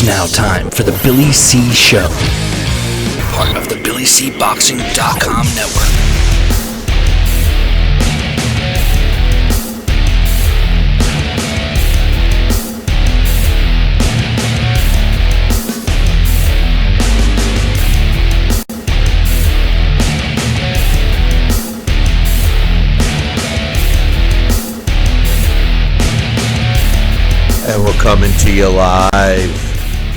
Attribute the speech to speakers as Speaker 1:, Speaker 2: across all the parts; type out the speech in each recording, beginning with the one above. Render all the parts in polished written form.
Speaker 1: It's now time for the Billy C. Show, part of the BillyCBoxing.com network.
Speaker 2: And we're coming to you live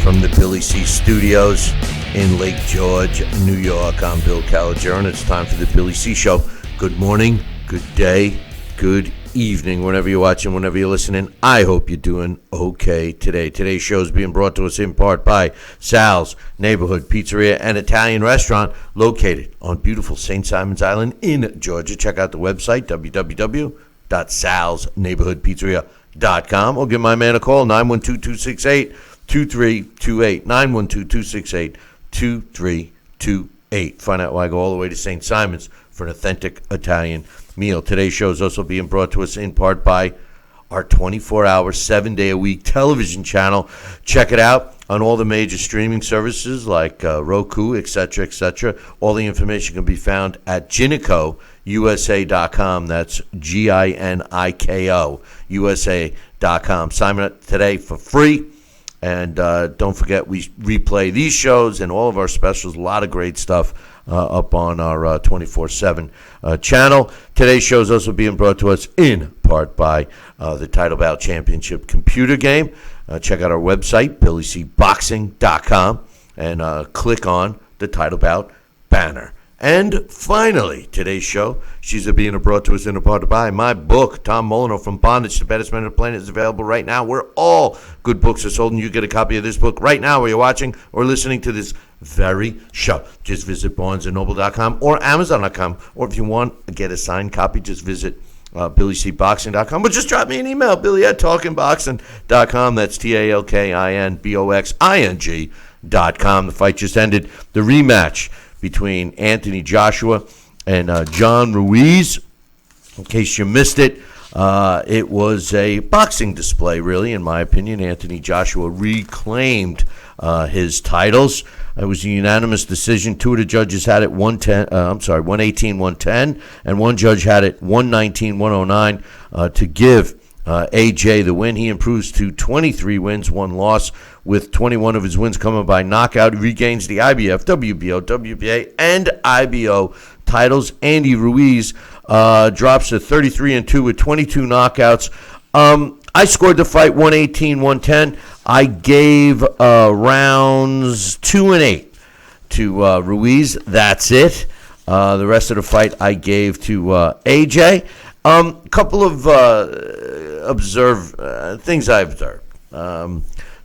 Speaker 2: from the Billy C. Studios in Lake George, New York. I'm Bill Calogero, and it's time for the Billy C. Show. Good morning, good day, good evening, whenever you're watching, whenever you're listening. I hope you're doing okay today. Today's show is being brought to us in part by Sal's Neighborhood Pizzeria and Italian Restaurant, located on beautiful St. Simon's Island in Georgia. Check out the website, www.salsneighborhoodpizzeria.com. Or give my man a call, 912-268-2328, 912-268-2328. Find out why I go all the way to St. Simon's for an authentic Italian meal. Today's show is also being brought to us in part by our 24-hour, 7-day-a-week television channel. Check it out on all the major streaming services like Roku, etc., etc. All the information can be found at GinicoUSA.com. That's GINIKO USA.com. Sign up today for free. And don't forget, we replay these shows and all of our specials. A lot of great stuff up on our 24/7 channel. Today's show is also being brought to us in part by the Title Bout Championship computer game. Check out our website, BillyCBoxing.com, and click on the Title Bout banner. And finally, today's show, she's being brought to us in a part by my book, Tom Molyneux, From Bondage to Baddest Man on the Planet, is available right now where all good books are sold, and you get a copy of this book right now where you're watching or listening to this very show. Just visit BarnesandNoble.com or Amazon.com, or if you want to get a signed copy, just visit BillyCBoxing.com, but just drop me an email, Billy@talkingboxing.com. That's TALKINBOXING.com. The fight just ended. The rematch between Anthony Joshua and John Ruiz. In case you missed it, it was a boxing display, really, in my opinion. Anthony Joshua reclaimed his titles. It was a unanimous decision. Two of the judges had it 118-110, and one judge had it 119-109 to give AJ the win. He improves to 23 wins, 1 loss, with 21 of his wins coming by knockout. He regains the IBF, WBO, WBA, and IBO titles. Andy Ruiz drops to 33-2 with 22 knockouts. I scored the fight 118-110. I gave rounds 2 and 8 to Ruiz. That's it. The rest of the fight I gave to AJ. Couple of things I observed.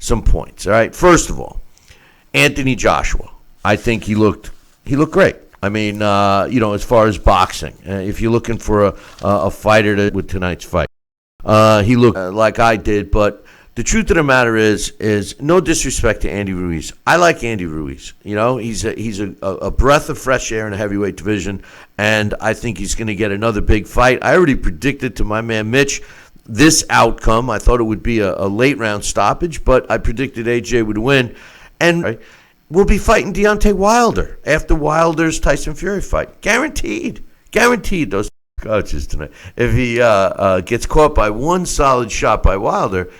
Speaker 2: Some points. All right. First of all, Anthony Joshua. I think he looked great. I mean, as far as boxing, if you're looking for a fighter with tonight's fight, he looked like I did. But the truth of the matter is no disrespect to Andy Ruiz. I like Andy Ruiz. He's a breath of fresh air in the heavyweight division, and I think he's going to get another big fight. I already predicted to my man Mitch this outcome. I thought it would be a late round stoppage, but I predicted AJ would win, and we'll be fighting Deontay Wilder after Wilder's Tyson Fury fight. Guaranteed those coaches tonight. If he gets caught by one solid shot by Wilder,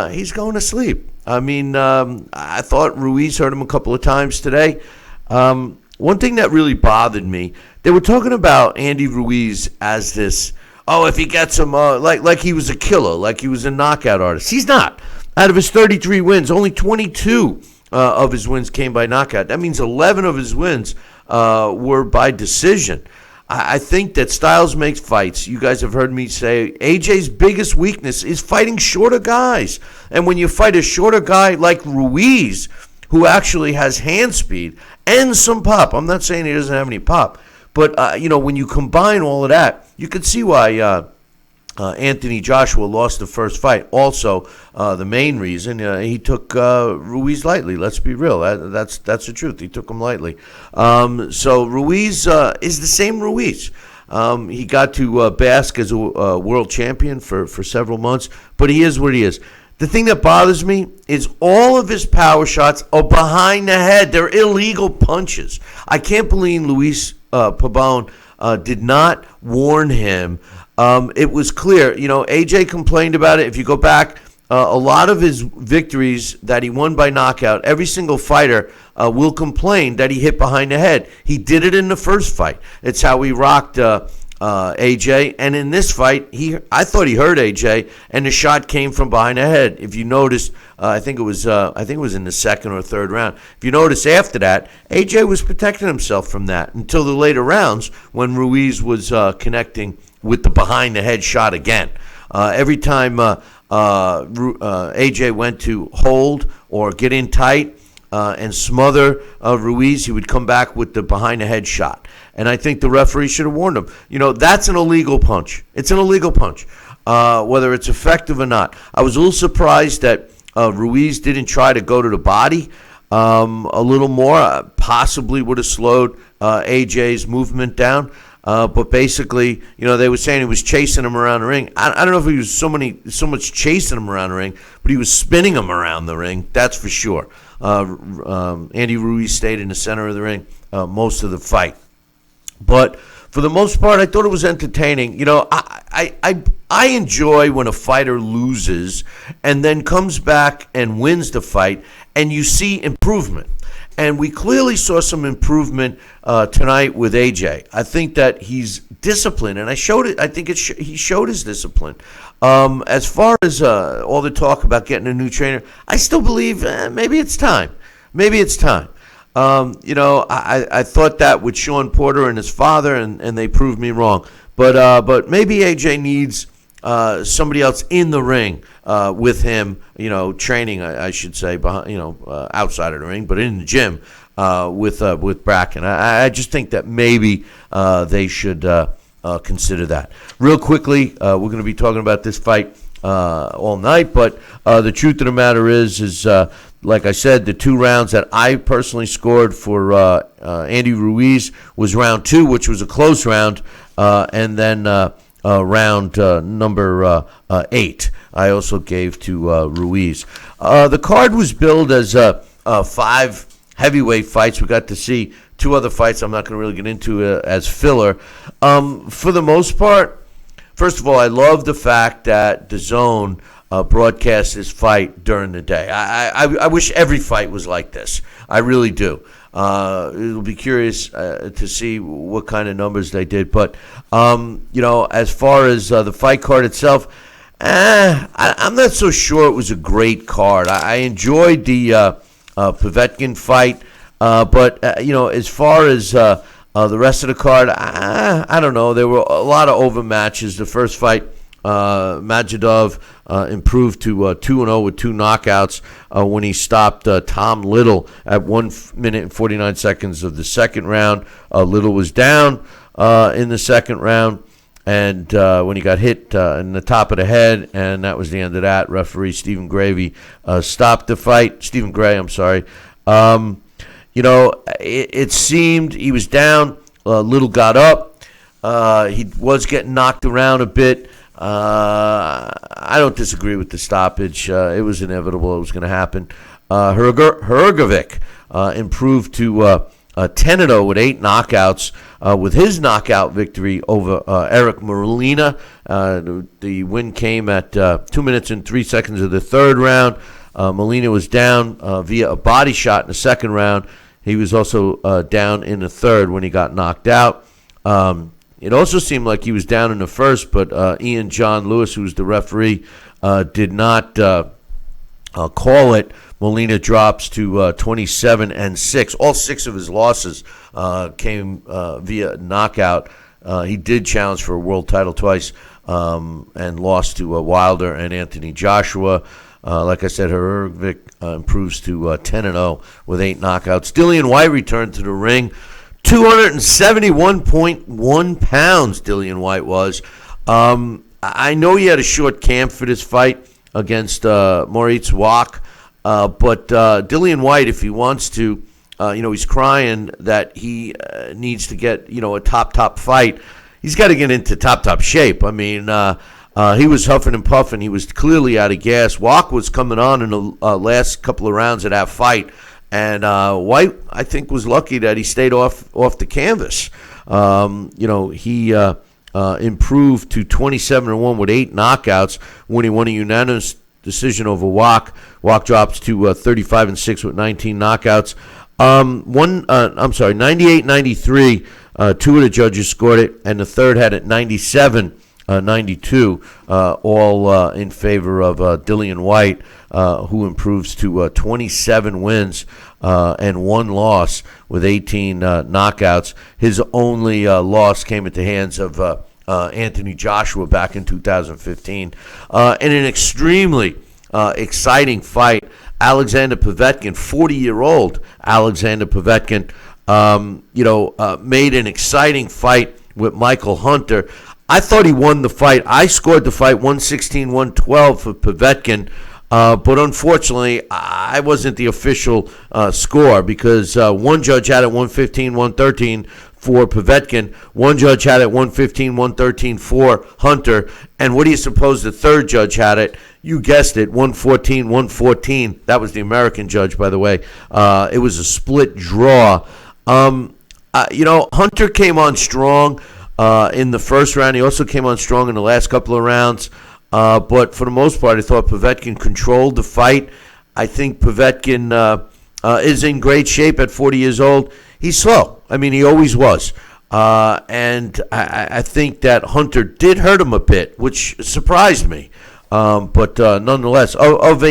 Speaker 2: he's going to sleep. I mean, I thought Ruiz hurt him a couple of times today. One thing that really bothered me, they were talking about Andy Ruiz as this, if he gets him, like he was a killer, like he was a knockout artist. He's not. Out of his 33 wins, only 22 of his wins came by knockout. That means 11 of his wins were by decision. I think that styles makes fights. You guys have heard me say AJ's biggest weakness is fighting shorter guys. And when you fight a shorter guy like Ruiz, who actually has hand speed and some pop, I'm not saying he doesn't have any pop, but when you combine all of that, you can see why Anthony Joshua lost the first fight. Also, the main reason he took Ruiz lightly. Let's be real. That's the truth. He took him lightly. So Ruiz is the same Ruiz. He got to bask as a world champion for several months, but he is what he is. The thing that bothers me is all of his power shots are behind the head. They're illegal punches. I can't believe Luis Pabon did not warn him. It was clear. AJ complained about it. If you go back, a lot of his victories that he won by knockout, every single fighter will complain that he hit behind the head. He did it in the first fight. It's how he rocked AJ, and in this fight, I thought he hurt AJ, and the shot came from behind the head. If you notice, I think it was in the second or third round. If you notice after that, AJ was protecting himself from that until the later rounds when Ruiz was connecting with the behind the head shot again. Every time AJ went to hold or get in tight and smother Ruiz, he would come back with the behind the head shot. And I think the referee should have warned him. That's an illegal punch. It's an illegal punch, whether it's effective or not. I was a little surprised that Ruiz didn't try to go to the body a little more. Possibly would have slowed AJ's movement down. But basically, they were saying he was chasing him around the ring. I don't know if he was so much chasing him around the ring, but he was spinning him around the ring. That's for sure. Andy Ruiz stayed in the center of the ring most of the fight. But for the most part, I thought it was entertaining. I enjoy when a fighter loses and then comes back and wins the fight, and you see improvement. And we clearly saw some improvement tonight with AJ. I think that he's disciplined, and I showed it. I think he showed his discipline. As far as all the talk about getting a new trainer, I still believe maybe it's time. Maybe it's time. I thought that with Sean Porter and his father, and they proved me wrong. But maybe AJ needs somebody else in the ring with him, training, I should say, behind, outside of the ring, but in the gym with Bracken. I just think that maybe they should consider that. Real quickly, we're going to be talking about this fight all night, but the truth of the matter is like I said, the 2 rounds that I personally scored for Andy Ruiz was round 2, which was a close round, and then round number 8 I also gave to Ruiz. The card was billed as 5 heavyweight fights. We got to see 2 other fights I'm not going to really get into as filler. For the most part, first of all, I love the fact that DAZN broadcast this fight during the day. I wish every fight was like this. I really do. It'll be curious to see what kind of numbers they did. But, as far as the fight card itself, I'm not so sure it was a great card. I enjoyed the Povetkin fight. But as far as the rest of the card, I don't know. There were a lot of overmatches. The first fight, Majidov improved to 2-0 with 2 knockouts when he stopped Tom Little at 1 minute and 49 seconds of the second round. Little was down in the second round, and when he got hit in the top of the head, and that was the end of that. Referee Stephen Gray stopped the fight. Stephen Gray, I'm sorry. It seemed he was down. Little got up. He was getting knocked around a bit. I don't disagree with the stoppage. It was inevitable. It was going to happen. Hrgovic improved to 10-0 with 8 knockouts with his knockout victory over Eric Molina. The win came at 2 minutes and 3 seconds of the third round. Molina was down via a body shot in the second round. He was also down in the third when he got knocked out. It also seemed like he was down in the first, but Ian John Lewis, who's the referee, did not call it. Molina drops to 27-6. All 6 of his losses came via knockout. He did challenge for a world title twice and lost to Wilder and Anthony Joshua. Like I said, Hrgovic improves to 10-0 with 8 knockouts. Dillian White returned to the ring. 271.1 pounds Dillian White was. I know he had a short camp for this fight against Moritz Wach, but Dillian White, if he wants to, he's crying that he needs to get, a top fight. He's got to get into top shape. I mean, He was huffing and puffing. He was clearly out of gas. Walk was coming on in the last couple of rounds of that fight. And White, I think, was lucky that he stayed off the canvas. He improved to 27-1 with 8 knockouts when he won a unanimous decision over Walk. Walk drops to 35-6 with 19 knockouts. 98-93. 2 of the judges scored it, and the third had it 97-92, all in favor of Dillian White, who improves to 27 wins and 1 loss with 18 knockouts. His only loss came at the hands of Anthony Joshua back in 2015. In an extremely exciting fight, Alexander Povetkin, 40-year-old Alexander Povetkin, made an exciting fight with Michael Hunter. I thought he won the fight. I scored the fight 116-112 for Povetkin, but unfortunately, I wasn't the official score because one judge had it 115-113 for Povetkin. One judge had it 115-113 for Hunter. And what do you suppose the third judge had it? You guessed it, 114-114. That was the American judge, by the way. It was a split draw. Hunter came on strong in the first round. He also came on strong in the last couple of rounds. But for the most part, I thought Povetkin controlled the fight. I think Povetkin is in great shape at 40 years old. He's slow. I mean, he always was. And I think that Hunter did hurt him a bit, which surprised me. But nonetheless, of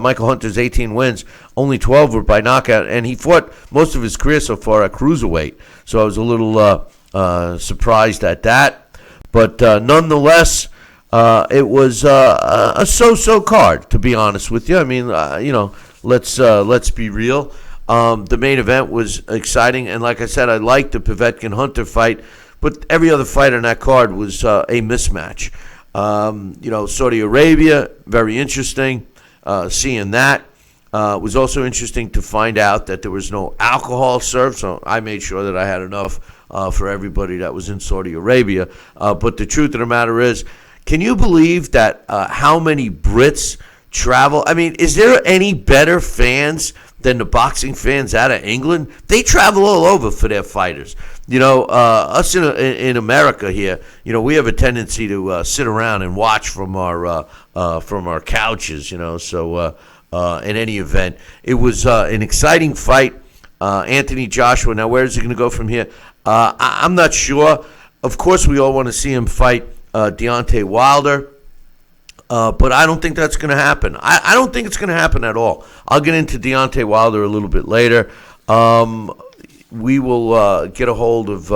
Speaker 2: Michael Hunter's 18 wins, only 12 were by knockout, and he fought most of his career so far at cruiserweight. So I was a little surprised at that. But nonetheless, it was a so-so card, to be honest with you. I mean, let's be real. The main event was exciting, and like I said, I liked the Povetkin-Hunter fight, but every other fight on that card was a mismatch. Saudi Arabia, very interesting. Seeing that was also interesting to find out that there was no alcohol served, so I made sure that I had enough for everybody that was in Saudi Arabia. But the truth of the matter is, can you believe that how many Brits travel? I mean, is there any better fans than the boxing fans out of England? They travel all over for their fighters. Us in America here, we have a tendency to sit around and watch from our couches. So in any event, it was an exciting fight. Anthony Joshua. Now, where is he going to go from here? I'm not sure. Of course, we all want to see him fight Deontay Wilder. But I don't think that's going to happen. I don't think it's going to happen at all. I'll get into Deontay Wilder a little bit later. We will get a hold of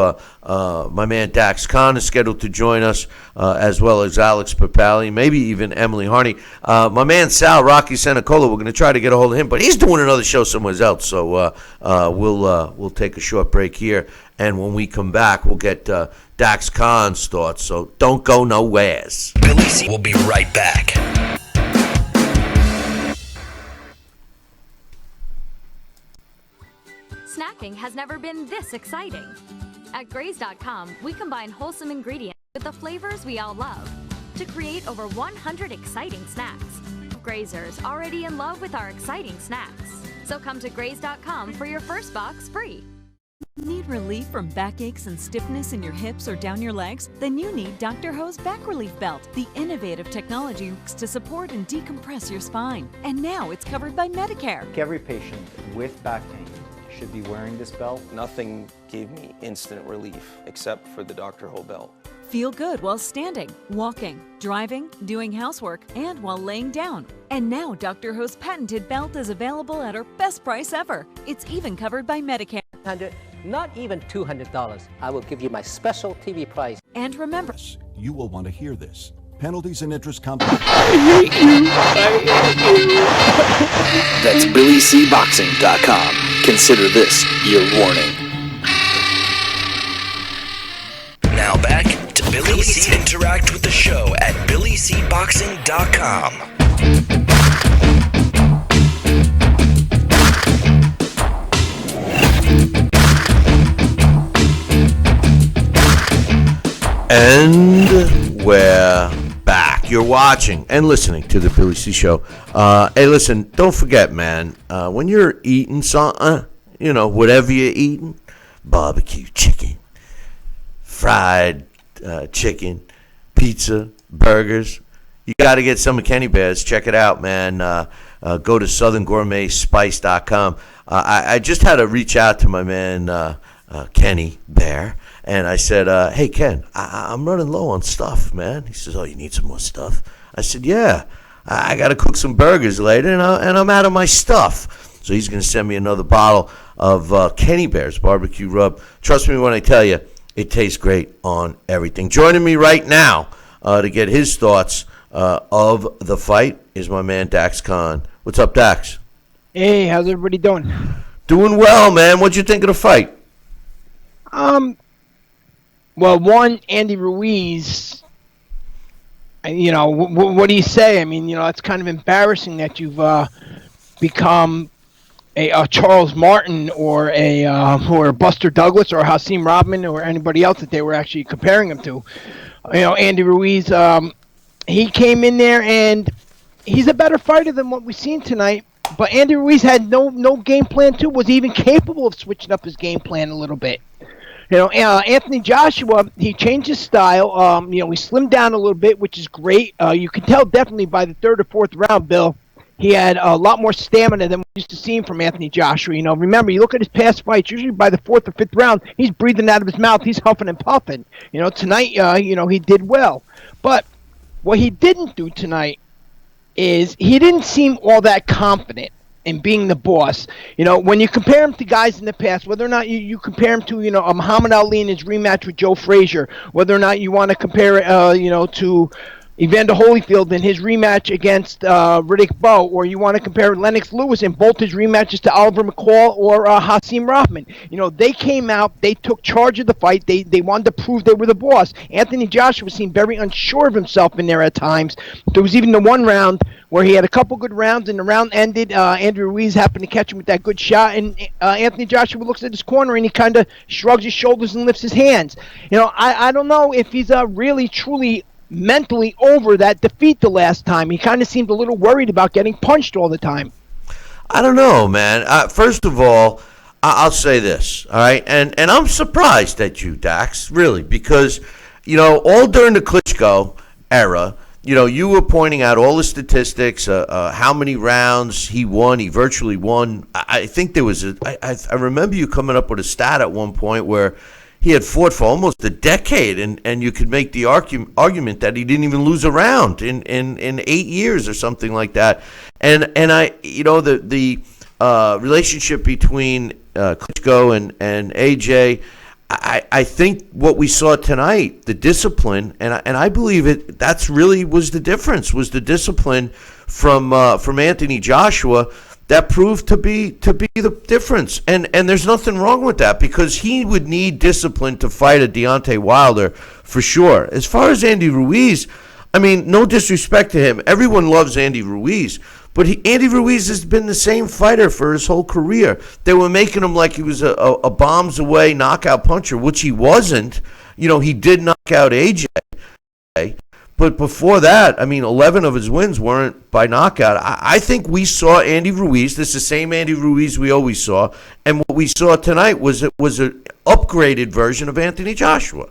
Speaker 2: my man Dax Khan is scheduled to join us, as well as Alex Papali, maybe even Emily Harney. My man Sal Rocky Sanacola, we're going to try to get a hold of him, but he's doing another show somewhere else. So we'll take a short break here, and when we come back, we'll get Dax Khan's thoughts. So don't go nowheres.
Speaker 1: Billy C will be right back.
Speaker 3: Snacking has never been this exciting. At Graze.com, we combine wholesome ingredients with the flavors we all love to create over 100 exciting snacks. Grazers already in love with our exciting snacks. So come to Graze.com for your first box free.
Speaker 4: Need relief from backaches and stiffness in your hips or down your legs? Then you need Dr. Ho's Back Relief Belt, the innovative technology to support and decompress your spine. And now it's covered by Medicare.
Speaker 5: Every patient with back pain should be wearing this belt.
Speaker 6: Nothing gave me instant relief except for the Dr. Ho belt.
Speaker 4: Feel good while standing, walking, driving, doing housework, and while laying down. And now Dr. Ho's patented belt is available at our best price ever. It's even covered by Medicare.
Speaker 7: Not even $200. I will give you my special TV price.
Speaker 4: And remember,
Speaker 8: you will want to hear this. Penalties and interest come.
Speaker 1: That's BillyCBoxing.com. Consider this your warning. Now back to Billy C. Interact with the show at BillyCBoxing.com.
Speaker 2: And We're back. You're watching and listening to the Billy C Show. Hey, listen, don't forget, man, when you're eating something, whatever you're eating, barbecue chicken, fried chicken, pizza, burgers, you got to get some of Kenny Bear's. Check it out, man. Go to southerngourmetspice.com. I just had to reach out to my man, Kenny Bear, and I said, hey, Ken, I'm running low on stuff, man. He says, oh, you need some more stuff? I said, yeah, I got to cook some burgers later, and I'm out of my stuff. So he's going to send me another bottle of Kenny Bear's barbecue rub. Trust me when I tell you, it tastes great on everything. Joining me right now to get his thoughts of the fight is my man Dax Khan. What's up, Dax?
Speaker 9: Hey, how's everybody doing?
Speaker 2: Doing well, man. What'd you think of the fight?
Speaker 9: Well, one, Andy Ruiz, what do you say? I mean, it's kind of embarrassing that you've become a Charles Martin or a Buster Douglas or Hasim Rodman or anybody else that they were actually comparing him to. Andy Ruiz, he came in there and he's a better fighter than what we've seen tonight. But Andy Ruiz had no game plan too. Was even capable of switching up his game plan a little bit. Anthony Joshua, he changed his style. He slimmed down a little bit, which is great. You can tell definitely by the third or fourth round, Bill, he had a lot more stamina than we used to see from Anthony Joshua. Remember, you look at his past fights, usually by the fourth or fifth round, he's breathing out of his mouth. He's huffing and puffing. Tonight, he did well. But what he didn't do tonight is he didn't seem all that confident in being the boss. When you compare him to guys in the past, whether or not you compare him to, a Muhammad Ali in his rematch with Joe Frazier, whether or not you want to compare it, to Evander Holyfield in his rematch against Riddick Bowe, or you want to compare Lennox Lewis in both his rematches to Oliver McCall or Hasim Rahman. They came out, they took charge of the fight, they wanted to prove they were the boss. Anthony Joshua seemed very unsure of himself in there at times. There was even the one round where he had a couple good rounds, and the round ended. Andrew Ruiz happened to catch him with that good shot, and Anthony Joshua looks at his corner and he kind of shrugs his shoulders and lifts his hands. I don't know if he's really, truly mentally over that defeat the last time. He kind of seemed a little worried about getting punched all the time.
Speaker 2: I don't know, man. First of all, I'll say this, all right? And I'm surprised at you, Dax, really, because, all during the Klitschko era, you were pointing out all the statistics, how many rounds he won. He virtually won. I think there was I remember you coming up with a stat at one point where he had fought for almost a decade, and you could make the argument that he didn't even lose a round in 8 years or something like that. And I, the relationship between Klitschko and AJ, I think what we saw tonight, the discipline, and I believe that's really was the difference, was the discipline from Anthony Joshua. That proved to be the difference, and there's nothing wrong with that, because he would need discipline to fight a Deontay Wilder for sure. As far as Andy Ruiz, I mean, no disrespect to him, everyone loves Andy Ruiz, but Andy Ruiz has been the same fighter for his whole career. They were making him like he was a bombs away knockout puncher, which he wasn't. He did knock out AJ. But before that, 11 of his wins weren't by knockout. I think we saw Andy Ruiz. This is the same Andy Ruiz we always saw. And what we saw tonight was an upgraded version of Anthony Joshua.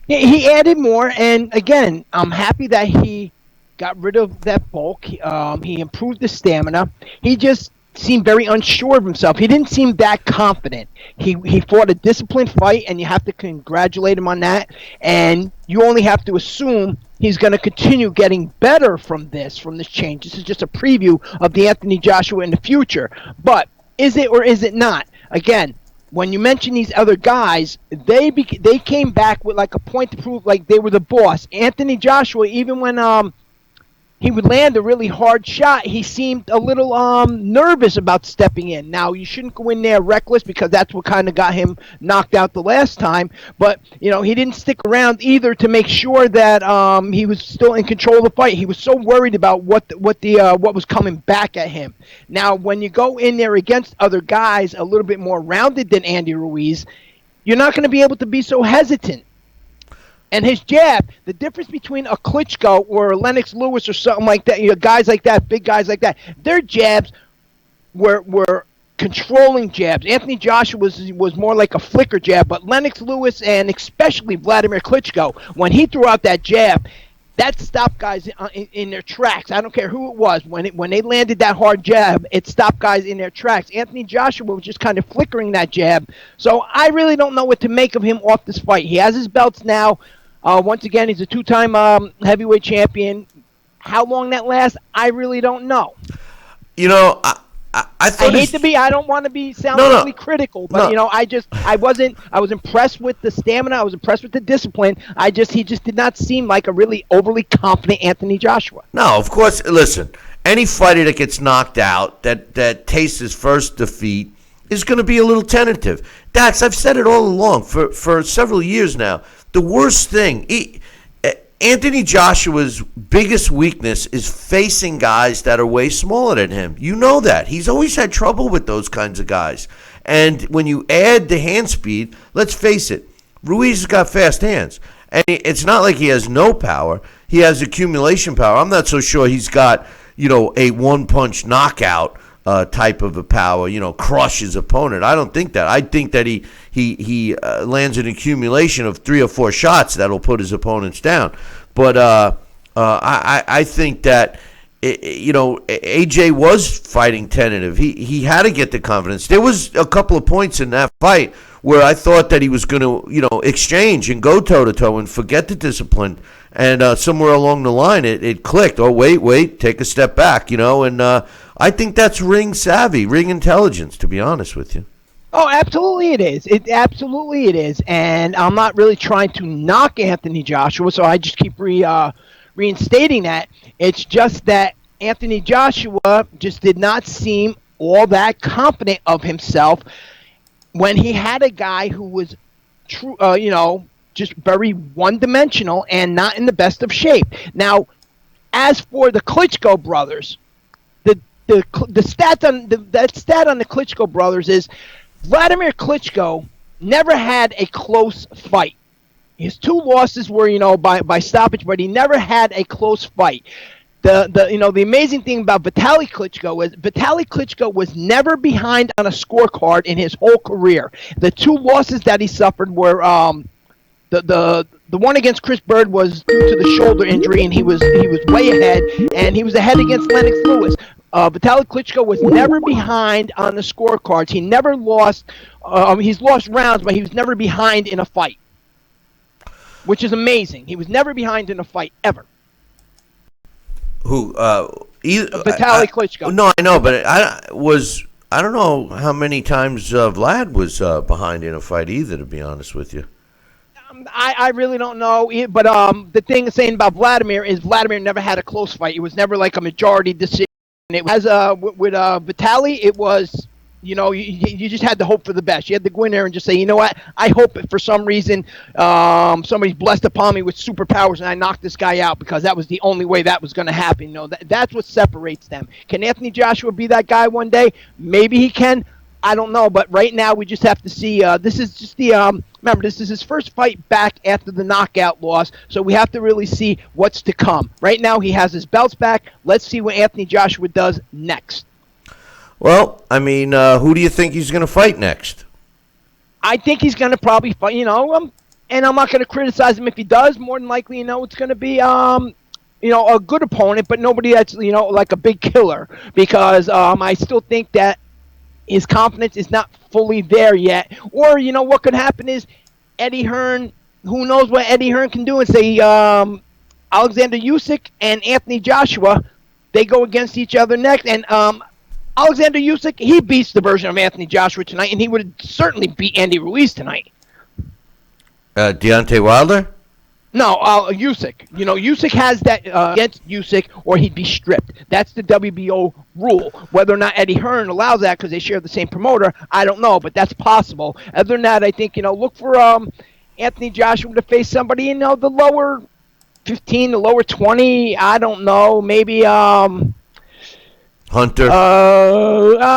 Speaker 9: Yeah, he added more. And, again, I'm happy that he got rid of that bulk. He improved the stamina. He just seemed very unsure of himself. He didn't seem that confident. He fought a disciplined fight, and you have to congratulate him on that. And you only have to assume he's going to continue getting better from this change. This is just a preview of the Anthony Joshua in the future. But is it or is it not? Again, when you mention these other guys, they came back with like a point to prove like they were the boss. Anthony Joshua, even when he would land a really hard shot, he seemed a little nervous about stepping in. Now, you shouldn't go in there reckless, because that's what kind of got him knocked out the last time. But, he didn't stick around either to make sure that he was still in control of the fight. He was so worried about what was coming back at him. Now, when you go in there against other guys a little bit more rounded than Andy Ruiz, you're not going to be able to be so hesitant. And his jab, the difference between a Klitschko or a Lennox Lewis or something like that, guys like that, big guys like that, their jabs were controlling jabs. Anthony Joshua was more like a flicker jab, but Lennox Lewis and especially Vladimir Klitschko, when he threw out that jab, that stopped guys in their tracks. I don't care who it was. When they landed that hard jab, it stopped guys in their tracks. Anthony Joshua was just kind of flickering that jab. So I really don't know what to make of him off this fight. He has his belts now. Once again, he's a two-time heavyweight champion. How long that lasts, I really don't know. I don't want to sound really critical, but I was impressed with the stamina. I was impressed with the discipline. He just did not seem like a really overly confident Anthony Joshua.
Speaker 2: No, of course. Listen, any fighter that gets knocked out, that tastes his first defeat, is going to be a little tentative. Dax, I've said it all along for several years now. The worst thing. Anthony Joshua's biggest weakness is facing guys that are way smaller than him. You know that. He's always had trouble with those kinds of guys. And when you add the hand speed, let's face it, Ruiz has got fast hands. And it's not like he has no power. He has accumulation power. I'm not so sure he's got, a one-punch knockout type of a power, crush his opponent. I don't think that. I think that he lands an accumulation of 3 or 4 shots that'll put his opponents down. But I think that AJ was fighting tentative. He had to get the confidence. There was a couple of points in that fight where I thought that he was going to exchange and go toe to toe and forget the discipline. And somewhere along the line, it clicked. Oh, wait, take a step back, and I think that's ring savvy, ring intelligence, to be honest with you.
Speaker 9: Oh, absolutely it is. Absolutely it is. And I'm not really trying to knock Anthony Joshua, so I just keep reinstating that. It's just that Anthony Joshua just did not seem all that confident of himself when he had a guy who was true, just very one-dimensional and not in the best of shape. Now, as for the Klitschko brothers, the stat on the Klitschko brothers is Vladimir Klitschko never had a close fight. His 2 losses were by stoppage, but he never had a close fight. The amazing thing about Vitaly Klitschko was never behind on a scorecard in his whole career. The 2 losses that he suffered were the one against Chris Bird was due to the shoulder injury, and he was way ahead, and he was ahead against Lennox Lewis. Vitaly Klitschko was never behind on the scorecards. He never lost. He's lost rounds, but he was never behind in a fight, which is amazing. He was never behind in a fight ever.
Speaker 2: Who?
Speaker 9: Vitaly Klitschko.
Speaker 2: No, I know, but I don't know how many times Vlad was behind in a fight either, to be honest with you.
Speaker 9: I really don't know, but the thing saying about Vladimir is Vladimir never had a close fight. It was never like a majority decision. It was with Vitaly, it was you just had to hope for the best. You had to go in there and just say, you know what, I hope that for some reason somebody's blessed upon me with superpowers and I knock this guy out, because that was the only way that was going to happen. That's what separates them. Can Anthony Joshua be that guy one day? Maybe he can. I don't know, but right now we just have to see. This is just the remember, this is his first fight back after the knockout loss, so we have to really see what's to come. Right now he has his belts back. Let's see what Anthony Joshua does next. Well, I mean, who do you think he's going to fight next? I think he's going to probably fight, and I'm not going to criticize him if he does. More than likely, it's going to be a good opponent, but nobody that's like a big killer, because I still think that his confidence is not fully there yet. Or, what could happen is Eddie Hearn, who knows what Eddie Hearn can do, and say Alexander Usyk and Anthony Joshua, they go against each other next. And Alexander Usyk, he beats the version of Anthony Joshua tonight, and he would certainly beat Andy Ruiz tonight. Deontay Wilder? No, Usyk. Usyk has that against Usyk, or he'd be stripped. That's the WBO rule. Whether or not Eddie Hearn allows that because they share the same promoter, I don't know, but that's possible. Other than that, I think, look for Anthony Joshua to face somebody in the lower 15, the lower 20. I don't know. Maybe
Speaker 2: Hunter?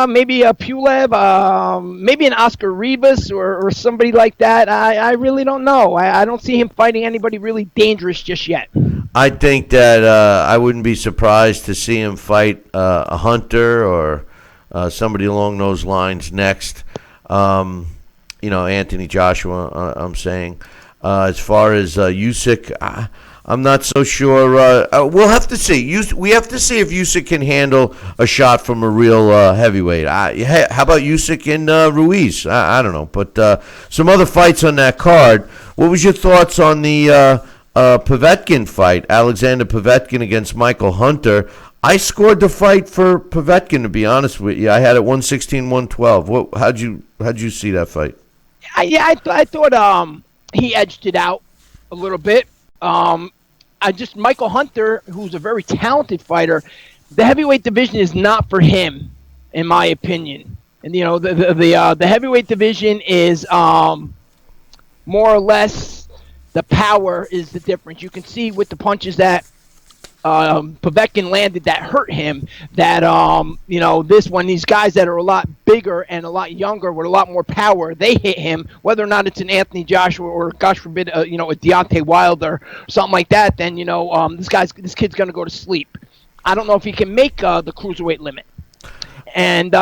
Speaker 9: Maybe a Pulev, maybe an Oscar Rivas or somebody like that. I really don't know. I don't see him fighting anybody really dangerous just yet.
Speaker 2: I think that I wouldn't be surprised to see him fight a Hunter or somebody along those lines next. Anthony Joshua, I'm saying. As far as Usyk, I'm not so sure. We'll have to see. We have to see if Usyk can handle a shot from a real heavyweight. How about Usyk and Ruiz? I don't know. But some other fights on that card. What was your thoughts on the Povetkin fight? Alexander Povetkin against Michael Hunter. I scored the fight for Povetkin, to be honest with you. I had it 116-112. How'd you see that fight?
Speaker 9: I thought he edged it out a little bit. Michael Hunter, who's a very talented fighter, the heavyweight division is not for him, in my opinion. And the heavyweight division is more or less the power is the difference. You can see with the punches that Povetkin landed that hurt him, that this one, these guys that are a lot bigger and a lot younger with a lot more power, they hit him, whether or not it's an Anthony Joshua or, gosh forbid, a Deontay Wilder, something like that, then this kid's gonna go to sleep. I don't know if he can make the cruiserweight limit. And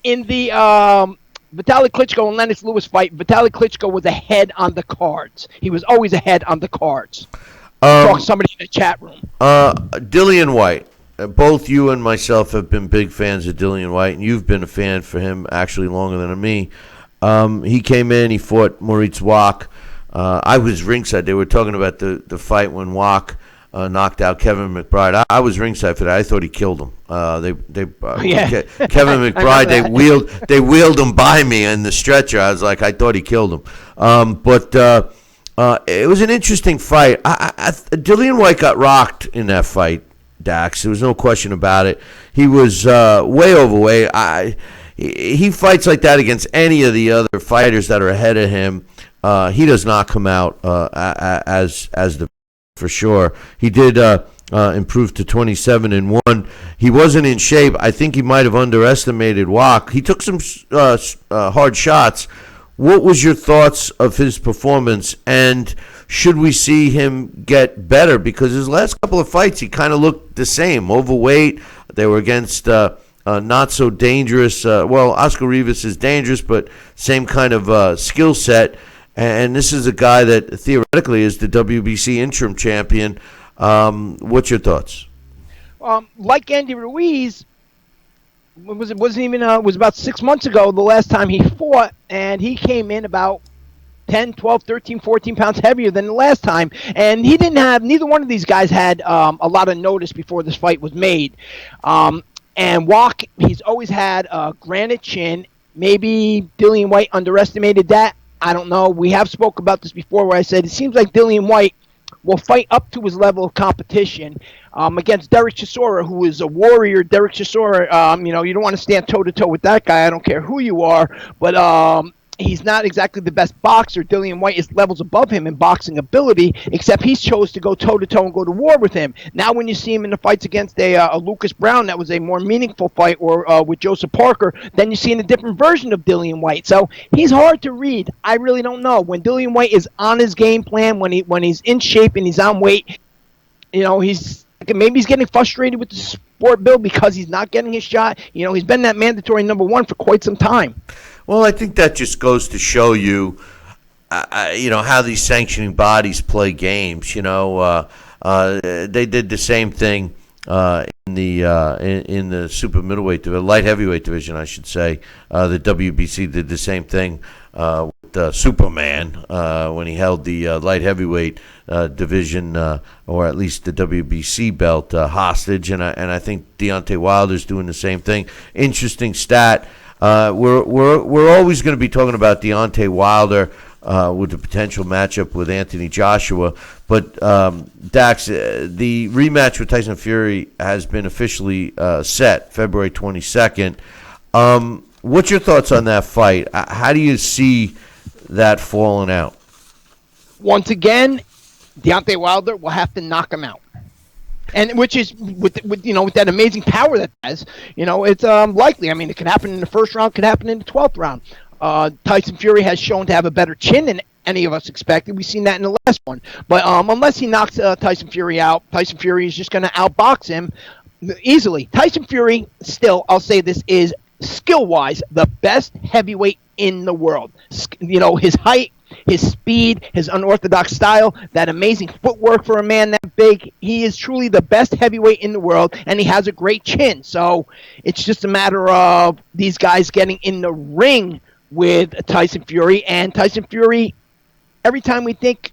Speaker 9: in the Vitaly Klitschko and Lennox Lewis fight, Vitaly Klitschko was ahead on the cards. He was always ahead on the cards. Talk to somebody in the chat room.
Speaker 2: Dillian White. Both you and myself have been big fans of Dillian White, and you've been a fan for him actually longer than me. He came in, he fought Moritz Wach. I was ringside. They were talking about the fight when Wach knocked out Kevin McBride. I was ringside for that. I thought he killed him. Kevin McBride, they wheeled him by me in the stretcher. I was like, I thought he killed him. It was an interesting fight. Dillian White got rocked in that fight, Dax. There was no question about it. He was way overweight. He fights like that against any of the other fighters that are ahead of him. He does not come out as the for sure. He did improve to 27-1. He wasn't in shape. I think he might have underestimated Wach. He took some hard shots. What was your thoughts of his performance, and should we see him get better? Because his last couple of fights, he kind of looked the same, overweight. They were against not so dangerous. Oscar Rivas is dangerous, but same kind of skill set. And this is a guy that theoretically is the WBC interim champion. What's your thoughts?
Speaker 9: Like Andy Ruiz, was about 6 months ago the last time he fought, and he came in about 10, 12, 13, 14 pounds heavier than the last time, and neither one of these guys had a lot of notice before this fight was made. And Wach, he's always had a granite chin. Maybe Dillian White underestimated that. I don't know. We have spoke about this before where I said it seems like Dillian White will fight up to his level of competition against Derek Chisora, who is a warrior. Derek Chisora, you don't want to stand toe-to-toe with that guy. I don't care who you are, but he's not exactly the best boxer. Dillian White is levels above him in boxing ability, except he chose to go toe-to-toe and go to war with him. Now when you see him in the fights against a Lucas Brown, that was a more meaningful fight, or with Joseph Parker, then you see in a different version of Dillian White. So he's hard to read. I really don't know. When Dillian White is on his game plan, when he's in shape and he's on weight, maybe he's getting frustrated with the sport, Bill, because he's not getting his shot. He's been that mandatory number one for quite some time.
Speaker 2: Well, I think that just goes to show you, how these sanctioning bodies play games. They did the same thing in the super middleweight, light heavyweight division, I should say. The WBC did the same thing with Superman when he held the light heavyweight division, or at least the WBC belt hostage, and I think Deontay Wilder's doing the same thing. Interesting stat. We're always going to be talking about Deontay Wilder with the potential matchup with Anthony Joshua, but Dax, the rematch with Tyson Fury has been officially set February 22nd. What's your thoughts on that fight? How do you see that falling out?
Speaker 9: Once again, Deontay Wilder will have to knock him out. And which is with that amazing power that it has, it's likely. I mean, it could happen in the first round, could happen in the 12th round. Tyson Fury has shown to have a better chin than any of us expected. We've seen that in the last one. But unless he knocks Tyson Fury out, Tyson Fury is just going to outbox him easily. Tyson Fury, still, I'll say this, is skill-wise the best heavyweight in the world. His height, his speed, his unorthodox style, that amazing footwork for a man that big. He is truly the best heavyweight in the world, and he has a great chin. So it's just a matter of these guys getting in the ring with Tyson Fury. And Tyson Fury, every time we think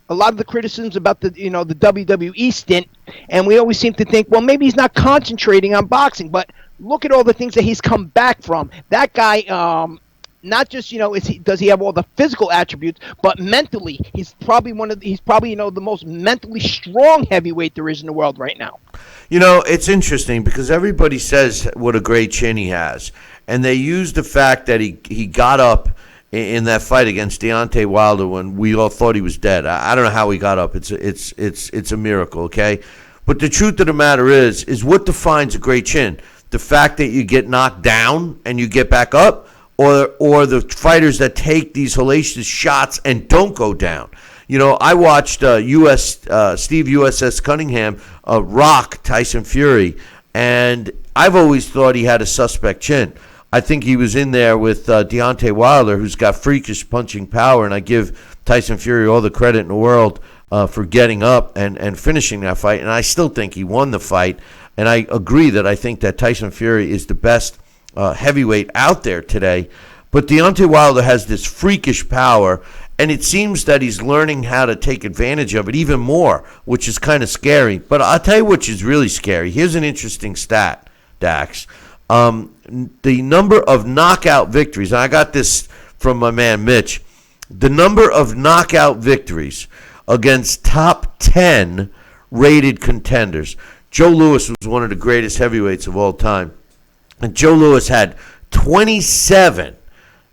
Speaker 9: a lot of the criticisms about the WWE stint, and we always seem to think, well, maybe he's not concentrating on boxing, but look at all the things that he's come back from. That guy, not just does he have all the physical attributes, but mentally, he's probably the most mentally strong heavyweight there is in the world right now.
Speaker 2: It's interesting because everybody says what a great chin he has, and they use the fact that he got up in that fight against Deontay Wilder when we all thought he was dead. I don't know how he got up. It's a miracle, okay? But the truth of the matter is what defines a great chin? The fact that you get knocked down and you get back up, or the fighters that take these hellacious shots and don't go down. I watched Steve USS Cunningham rock Tyson Fury, and I've always thought he had a suspect chin. I think he was in there with Deontay Wilder, who's got freakish punching power, and I give Tyson Fury all the credit in the world for getting up and finishing that fight, and I still think he won the fight, and I agree that I think that Tyson Fury is the best heavyweight out there today, but Deontay Wilder has this freakish power, and it seems that he's learning how to take advantage of it even more, which is kind of scary. But I'll tell you which is really scary. Here's an interesting stat, Dax. The number of knockout victories, and I got this from my man Mitch, the number of knockout victories against top 10 rated contenders. Joe Louis was one of the greatest heavyweights of all time. And Joe Louis had 27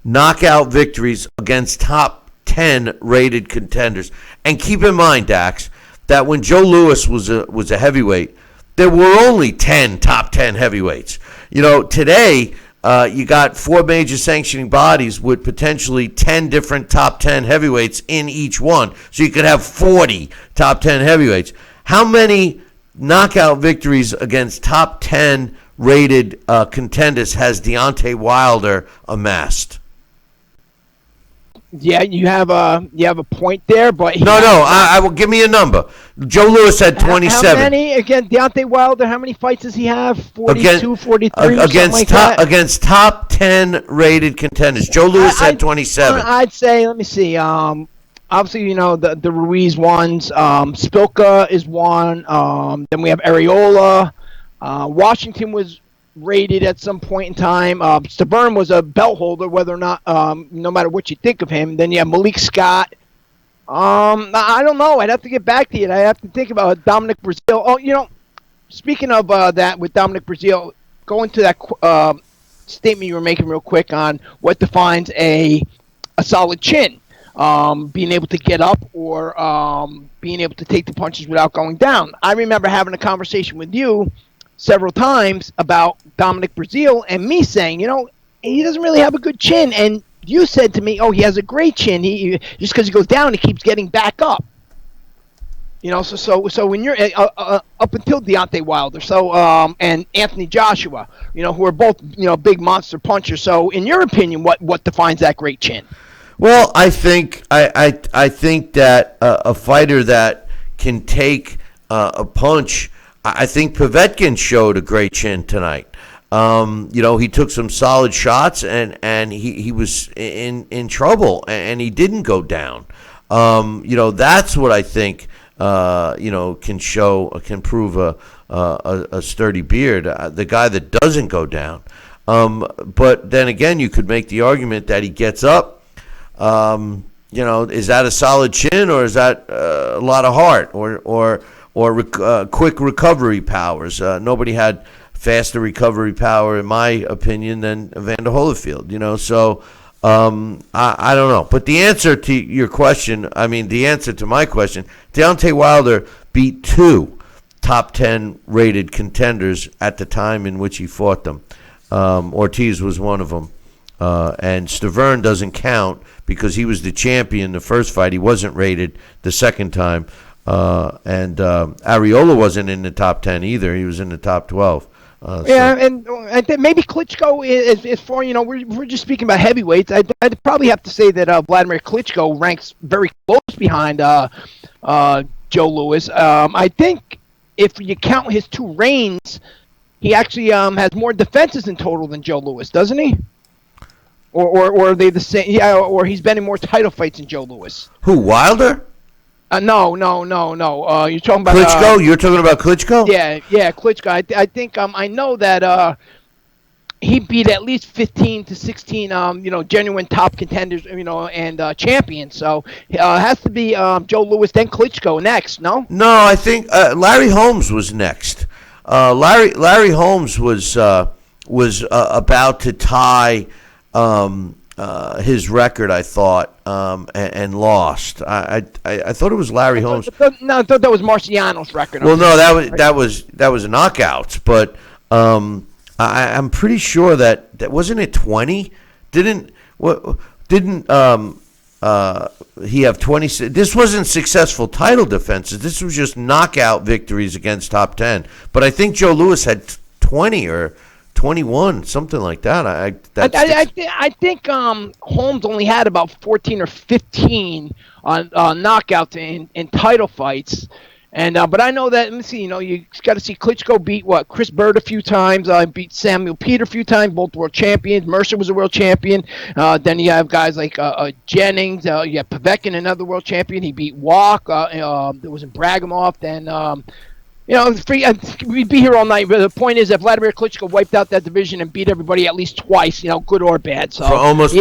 Speaker 2: knockout victories against top 10 rated contenders. And keep in mind, Dax, that when Joe Louis was a heavyweight, there were only 10 top 10 heavyweights. Today, you got 4 major sanctioning bodies with potentially 10 different top 10 heavyweights in each one. So you could have 40 top 10 heavyweights. How many knockout victories against top 10 rated contenders has Deontay Wilder amassed?
Speaker 9: Yeah, you have a point there, but
Speaker 2: I will give me a number. Joe Louis had 27.
Speaker 9: How many again? Deontay Wilder, how many fights does he have? 42, 43,
Speaker 2: against top 10 rated contenders. Joe Louis had 27.
Speaker 9: I'd say, let me see. Obviously, the Ruiz ones. Spilka is one. Then we have Areola. Washington was rated at some point in time. Stavern was a belt holder, whether or not, no matter what you think of him. Then you have Malik Scott. I don't know. I'd have to get back to you. I have to think about Dominic Brazil. Oh, speaking of that with Dominic Brazil, going to that statement you were making real quick on what defines a solid chin. Being able to get up or being able to take the punches without going down. I remember having a conversation with you several times about Dominic Brazil and me saying, he doesn't really have a good chin. And you said to me, he has a great chin. He just because he goes down, he keeps getting back up. So when you're up until Deontay Wilder, and Anthony Joshua, who are both big monster punchers. So in your opinion, what defines that great chin?
Speaker 2: Well, I think I think that a fighter that can take a punch. I think Povetkin showed a great chin tonight. He took some solid shots and he was in trouble and he didn't go down. That's what I think. Can prove a sturdy beard. The guy that doesn't go down. But then again, you could make the argument that he gets up. Is that a solid chin or is that a lot of heart or quick recovery powers? Nobody had faster recovery power, in my opinion, than Evander Holyfield. So I don't know. But the answer to your question, the answer to my question, Deontay Wilder beat 2 top 10 rated contenders at the time in which he fought them. Ortiz was one of them. And Stavern doesn't count because he was the champion the first fight. He wasn't rated the second time. And Areola wasn't in the top 10 either. He was in the top 12.
Speaker 9: And maybe Klitschko is for, we're just speaking about heavyweights. I'd probably have to say that Vladimir Klitschko ranks very close behind Joe Louis. I think if you count his 2 reigns, he actually has more defenses in total than Joe Louis, doesn't he? Or are they the same? Yeah, or he's been in more title fights than Joe Louis.
Speaker 2: Who, Wilder?
Speaker 9: No. You're talking about
Speaker 2: Klitschko. You're talking about Klitschko.
Speaker 9: Yeah, Klitschko. I think I know that he beat at least 15 to 16, genuine top contenders, and champions. So it has to be Joe Louis, then Klitschko next. No,
Speaker 2: I think Larry Holmes was next. Larry Holmes was about to tie his record, I thought, and lost. I thought it was Larry Holmes.
Speaker 9: No, I thought that was Marciano's record.
Speaker 2: Well, no, that was knockouts, but I'm pretty sure that wasn't it 20? Didn't he have 20? This wasn't successful title defenses. This was just knockout victories against top 10. But I think Joe Louis had 20 or 21, something like that.
Speaker 9: I think Holmes only had about 14 or 15 on knockouts in title fights. And but I know that, let me see, you got to see Klitschko beat Chris Bird a few times, beat Samuel Peter a few times, both world champions. Mercer was a world champion. Then you have guys like Jennings. You have Povetkin, another world champion. He beat Walk. There was in Bragimov. Then we'd be here all night. But the point is that Vladimir Klitschko wiped out that division and beat everybody at least twice, good or bad. So
Speaker 2: for almost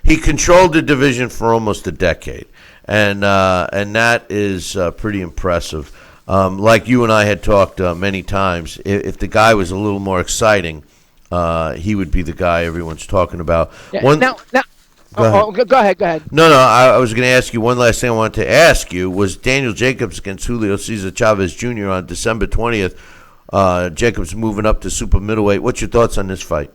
Speaker 2: he controlled the division for almost a decade. And that is pretty impressive. Like you and I had talked many times, if the guy was a little more exciting, he would be the guy everyone's talking about.
Speaker 9: Yeah, go ahead.
Speaker 2: No, I was going to ask you one last thing I wanted to ask you was Daniel Jacobs against Julio Cesar Chavez Jr. on December 20th. Jacobs moving up to super middleweight. What's your thoughts on this fight?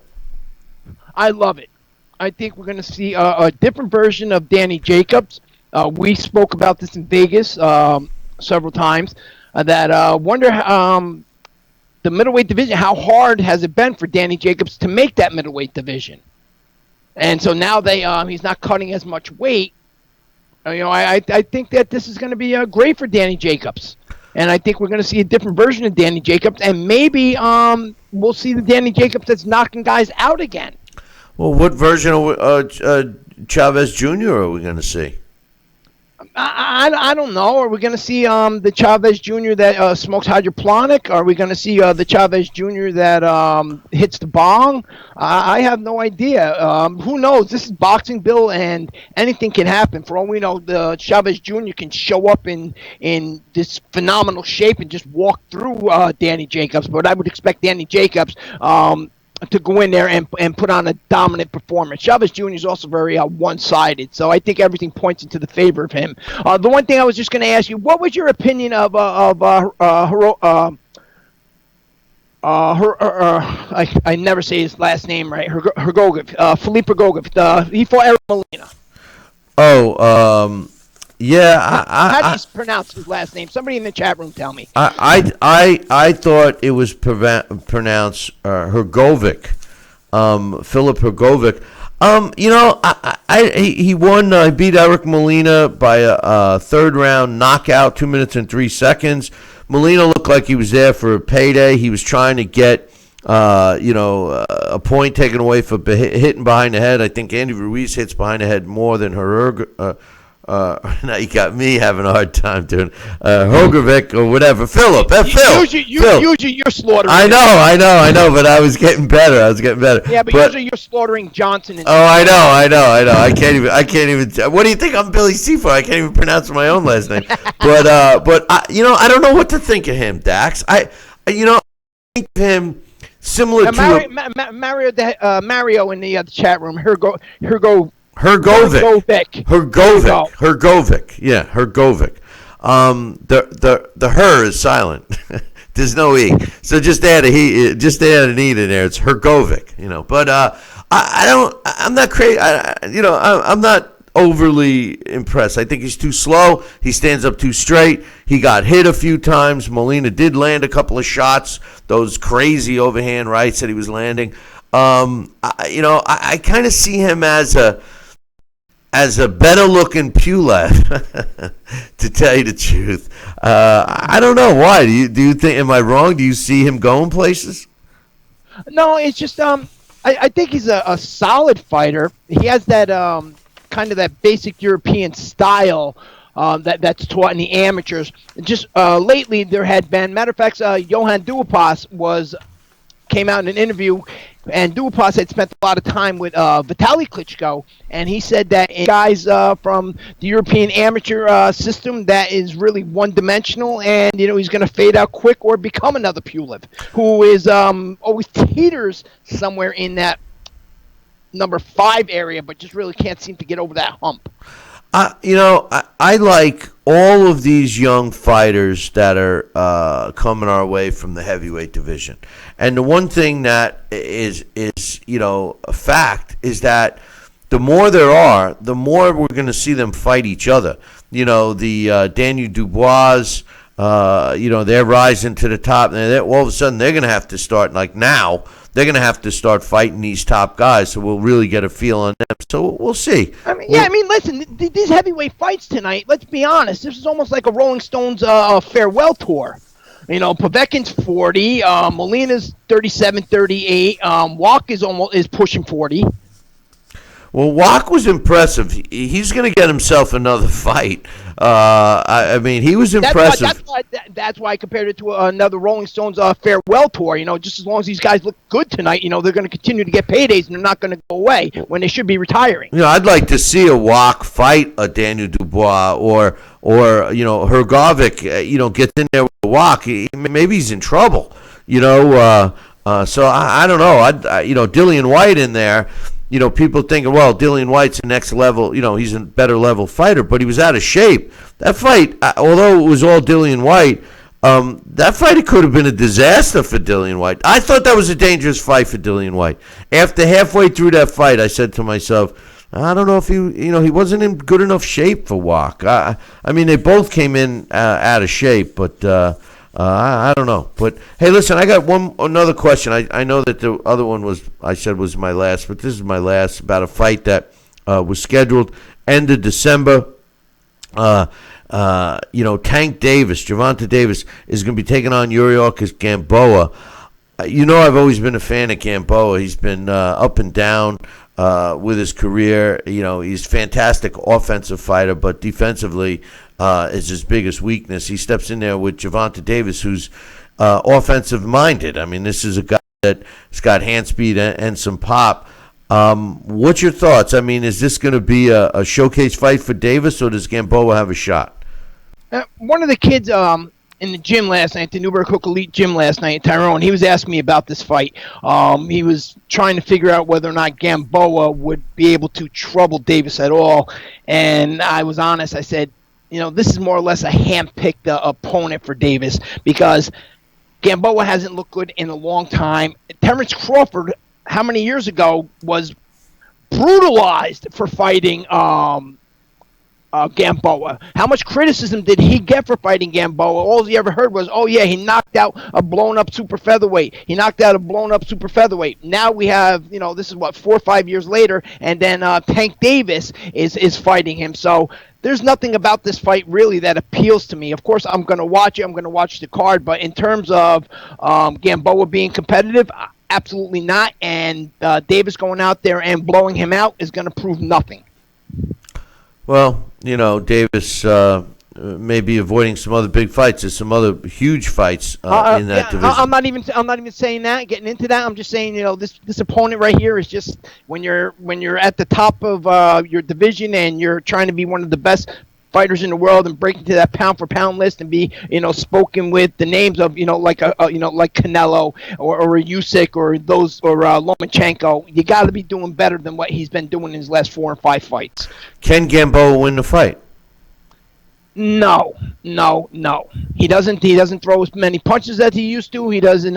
Speaker 9: I love it. I think we're going to see a different version of Danny Jacobs. We spoke about this in Vegas several times. Wonder the middleweight division, how hard has it been for Danny Jacobs to make that middleweight division? And so now he's not cutting as much weight. I think that this is going to be great for Danny Jacobs. And I think we're going to see a different version of Danny Jacobs. And maybe we'll see the Danny Jacobs that's knocking guys out again.
Speaker 2: Well, what version of Chavez Jr. are we going to see?
Speaker 9: I don't know. Are we going to see the Chavez Jr. that smokes hydroponic? Are we going to see the Chavez Jr. that hits the bong? I have no idea. Who knows? This is boxing, Bill, and anything can happen. For all we know, the Chavez Jr. can show up in this phenomenal shape and just walk through Danny Jacobs. But I would expect Danny Jacobs to go in there and put on a dominant performance. Chavez Jr. is also very one-sided, so I think everything points into the favor of him. The one thing I was just going to ask you, what was your opinion of I never say his last name right, Felipe Hrgovic. He fought Eric Molina.
Speaker 2: Yeah,
Speaker 9: how do you pronounce his last name? Somebody in the chat room tell me.
Speaker 2: I thought it was pronounced Hrgovic, Philip Hrgovic. He won. He beat Eric Molina by a third round knockout, 2 minutes and 3 seconds. Molina looked like he was there for a payday. He was trying to get a point taken away for hitting behind the head. I think Andy Ruiz hits behind the head more than now you got me having a hard time doing Hrgovic or whatever. Phil.
Speaker 9: Usually you're slaughtering.
Speaker 2: I know, but I was getting better.
Speaker 9: Yeah, but usually you're slaughtering Johnson.
Speaker 2: I know. I can't even. What do you think I'm Billy C for? I can't even pronounce my own last name. But I don't know what to think of him, Dax. I think of him similar to
Speaker 9: Mario in the chat room. Hrgovic.
Speaker 2: Yeah, Hrgovic. The her is silent. There's no E. So just add an E to there. It's Hrgovic, But I'm not crazy. I'm not overly impressed. I think he's too slow. He stands up too straight. He got hit a few times. Molina did land a couple of shots. Those crazy overhand rights that he was landing. I kind of see him as a better looking Pulev, to tell you the truth. I don't know why. Do you think? Am I wrong? Do you see him going places?
Speaker 9: No, it's just I think he's a solid fighter. He has that kind of that basic European style that's taught in the amateurs. Just lately, there had been, matter of fact, Johan Duhaupas came out in an interview, and Duhaupas had spent a lot of time with Vitaly Klitschko, and he said that guys from the European amateur system that is really one-dimensional, and he's going to fade out quick or become another Pulev, who is always teeters somewhere in that number 5 area, but just really can't seem to get over that hump.
Speaker 2: I like all of these young fighters that are coming our way from the heavyweight division. And the one thing that is a fact is that the more there are, the more we're going to see them fight each other. The Daniel Dubois, they're rising to the top. And all of a sudden, they're going to have to start, like now, they're going to have to start fighting these top guys, so we'll really get a feel on them. So we'll see.
Speaker 9: Listen, these heavyweight fights tonight, let's be honest, this is almost like a Rolling Stones farewell tour. Povetkin's 40, Molina's 37, 38, Walk is pushing 40.
Speaker 2: Well, Walk was impressive. He's going to get himself another fight. He was impressive.
Speaker 9: That's why I compared it to another Rolling Stones farewell tour. Just as long as these guys look good tonight, they're going to continue to get paydays and they're not going to go away when they should be retiring.
Speaker 2: I'd like to see a Walk fight a Daniel Dubois or Hrgovic. Gets in there with a Walk. Maybe he's in trouble. So I don't know. Dillian White in there. People thinking, well, Dillian White's the next level. He's a better level fighter, but he was out of shape. That fight, although it was all Dillian White, that fight, it could have been a disaster for Dillian White. I thought that was a dangerous fight for Dillian White. After halfway through that fight, I said to myself, I don't know if he wasn't in good enough shape for Walk. They both came in out of shape, but I don't know. But hey, listen, I got another question. I know that the other one was my last, but this is my last, about a fight that was scheduled end of December. Tank Davis, Gervonta Davis, is going to be taking on Yuriorkis Gamboa. I've always been a fan of Gamboa. He's been up and down with his career. He's a fantastic offensive fighter, but defensively is his biggest weakness. He steps in there with Gervonta Davis, who's offensive minded. This is a guy that's got hand speed and some pop. What's your thoughts? Is this going to be a showcase fight for Davis, or does Gamboa have a shot?
Speaker 9: One of the kids in the gym last night, the Newburgh Hook Elite Gym last night, Tyrone, he was asking me about this fight. He was trying to figure out whether or not Gamboa would be able to trouble Davis at all. And I was honest. I said, this is more or less a hand-picked opponent for Davis, because Gamboa hasn't looked good in a long time. Terrence Crawford, how many years ago, was brutalized for fighting Gamboa. How much criticism did he get for fighting Gamboa? All he ever heard was, oh yeah, he knocked out a blown-up super featherweight. Now we have, this is 4 or 5 years later, and then Tank Davis is fighting him. So there's nothing about this fight really that appeals to me. Of course, I'm going to watch it. I'm going to watch the card. But in terms of Gamboa being competitive, absolutely not. And Davis going out there and blowing him out is going to prove nothing.
Speaker 2: Well, Davis may be avoiding some other big fights. There's some other huge fights in that division. I'm not
Speaker 9: even saying that. Getting into that, I'm just saying, this opponent right here is just when you're at the top of your division and you're trying to be one of the best fighters in the world and break into that pound for pound list and be spoken with the names of like Canelo or a Usyk or Lomachenko. You got to be doing better than what he's been doing in his last 4 or 5 fights.
Speaker 2: Can Gamboa win the fight?
Speaker 9: No. He doesn't throw as many punches as he used to. He doesn't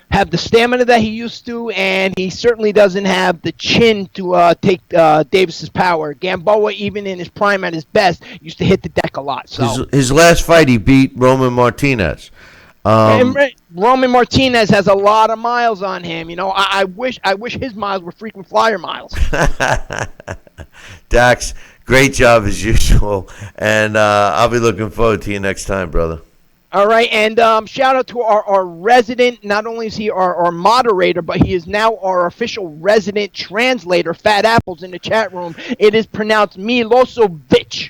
Speaker 9: have the stamina that he used to, and he certainly doesn't have the chin to take Davis's power. Gamboa, even in his prime at his best, used to hit the deck a lot. So
Speaker 2: his last fight, he beat Roman Martinez.
Speaker 9: Roman Martinez has a lot of miles on him. You know, I wish his miles were frequent flyer miles.
Speaker 2: Dax, great job as usual, and I'll be looking forward to you next time, brother.
Speaker 9: All right, and shout out to our resident. Not only is he our moderator, but he is now our official resident translator. Fat Apple's in the chat room. It is pronounced Milosevic.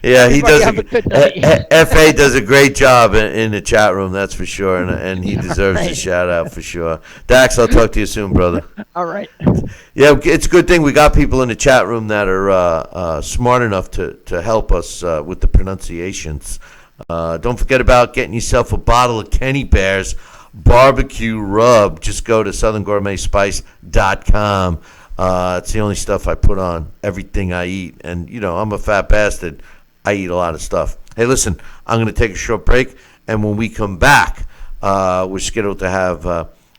Speaker 2: Yeah, he does. FA does a great job in the chat room, that's for sure, and he deserves a shout out for sure. Dax, I'll talk to you soon, brother.
Speaker 9: All right.
Speaker 2: Yeah, it's a good thing we got people in the chat room that are smart enough to help us with the pronunciations. Don't forget about getting yourself a bottle of Kenny Bear's barbecue rub. Just go to southerngourmetspice.com. It's the only stuff I put on everything I eat. And, you know, I'm a fat bastard. I eat a lot of stuff. Hey, listen, I'm going to take a short break. And when we come back, we're scheduled to have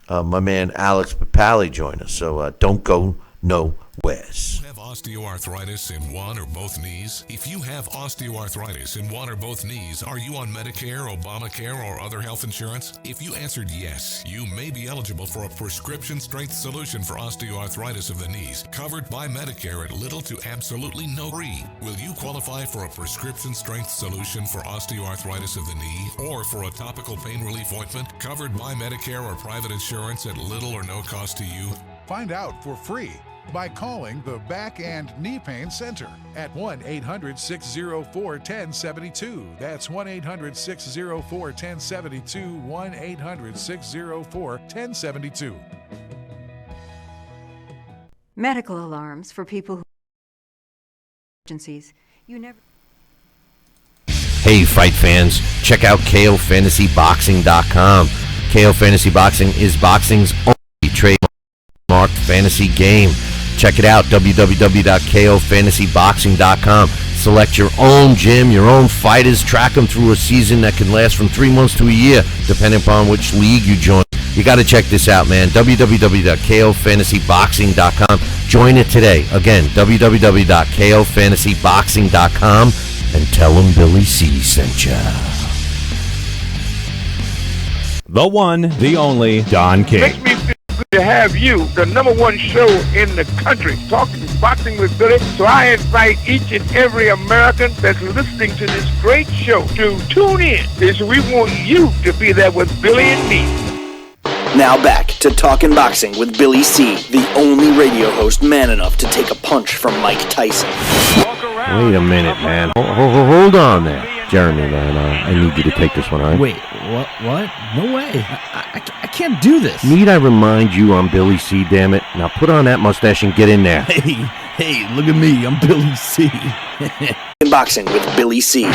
Speaker 2: my man Alex Papali join us. So don't go nowheres.
Speaker 10: Osteoarthritis in one or both knees? If you have osteoarthritis in one or both knees, are you on Medicare, Obamacare, or other health insurance? If you answered yes, you may be eligible for a prescription strength solution for osteoarthritis of the knees, covered by Medicare at little to absolutely no fee. Will you qualify for a prescription strength solution for osteoarthritis of the knee, or for a topical pain relief ointment, covered by Medicare or private insurance at little or no cost to you?
Speaker 11: Find out for free by calling the Back and Knee Pain Center at 1-800-604-1072. That's 1-800-604-1072, 1-800-604-1072.
Speaker 12: Medical alarms for people who emergencies. You never.
Speaker 2: Hey, fight fans, check out KOFantasyBoxing.com. KO Fantasy Boxing is boxing's only trademarked fantasy game. Check it out, www.kofantasyboxing.com. Select your own gym, your own fighters, track them through a season that can last from 3 months to a year, depending upon which league you join. You got to check this out, man, www.kofantasyboxing.com. Join it today. Again, www.kofantasyboxing.com, and tell them Billy C sent ya.
Speaker 13: The one, the only, Don King.
Speaker 14: Makes me feel good to have you, the one show in the country, talking boxing with Billy. So I invite each and every American that's listening to this great show to tune in, because we want you to be there with Billy and me.
Speaker 1: Now back to Talking Boxing with Billy C., the only radio host man enough to take a punch from Mike Tyson.
Speaker 2: Wait a minute, man. Hold on there. Jeremy, man, I need you to take this one, all right?
Speaker 15: Wait, what? No way. I can't do this.
Speaker 2: Need I remind you I'm Billy C., damn it? Now put on that mustache and get in there.
Speaker 15: Hey, look at me. I'm Billy C.
Speaker 1: Boxing with Billy C.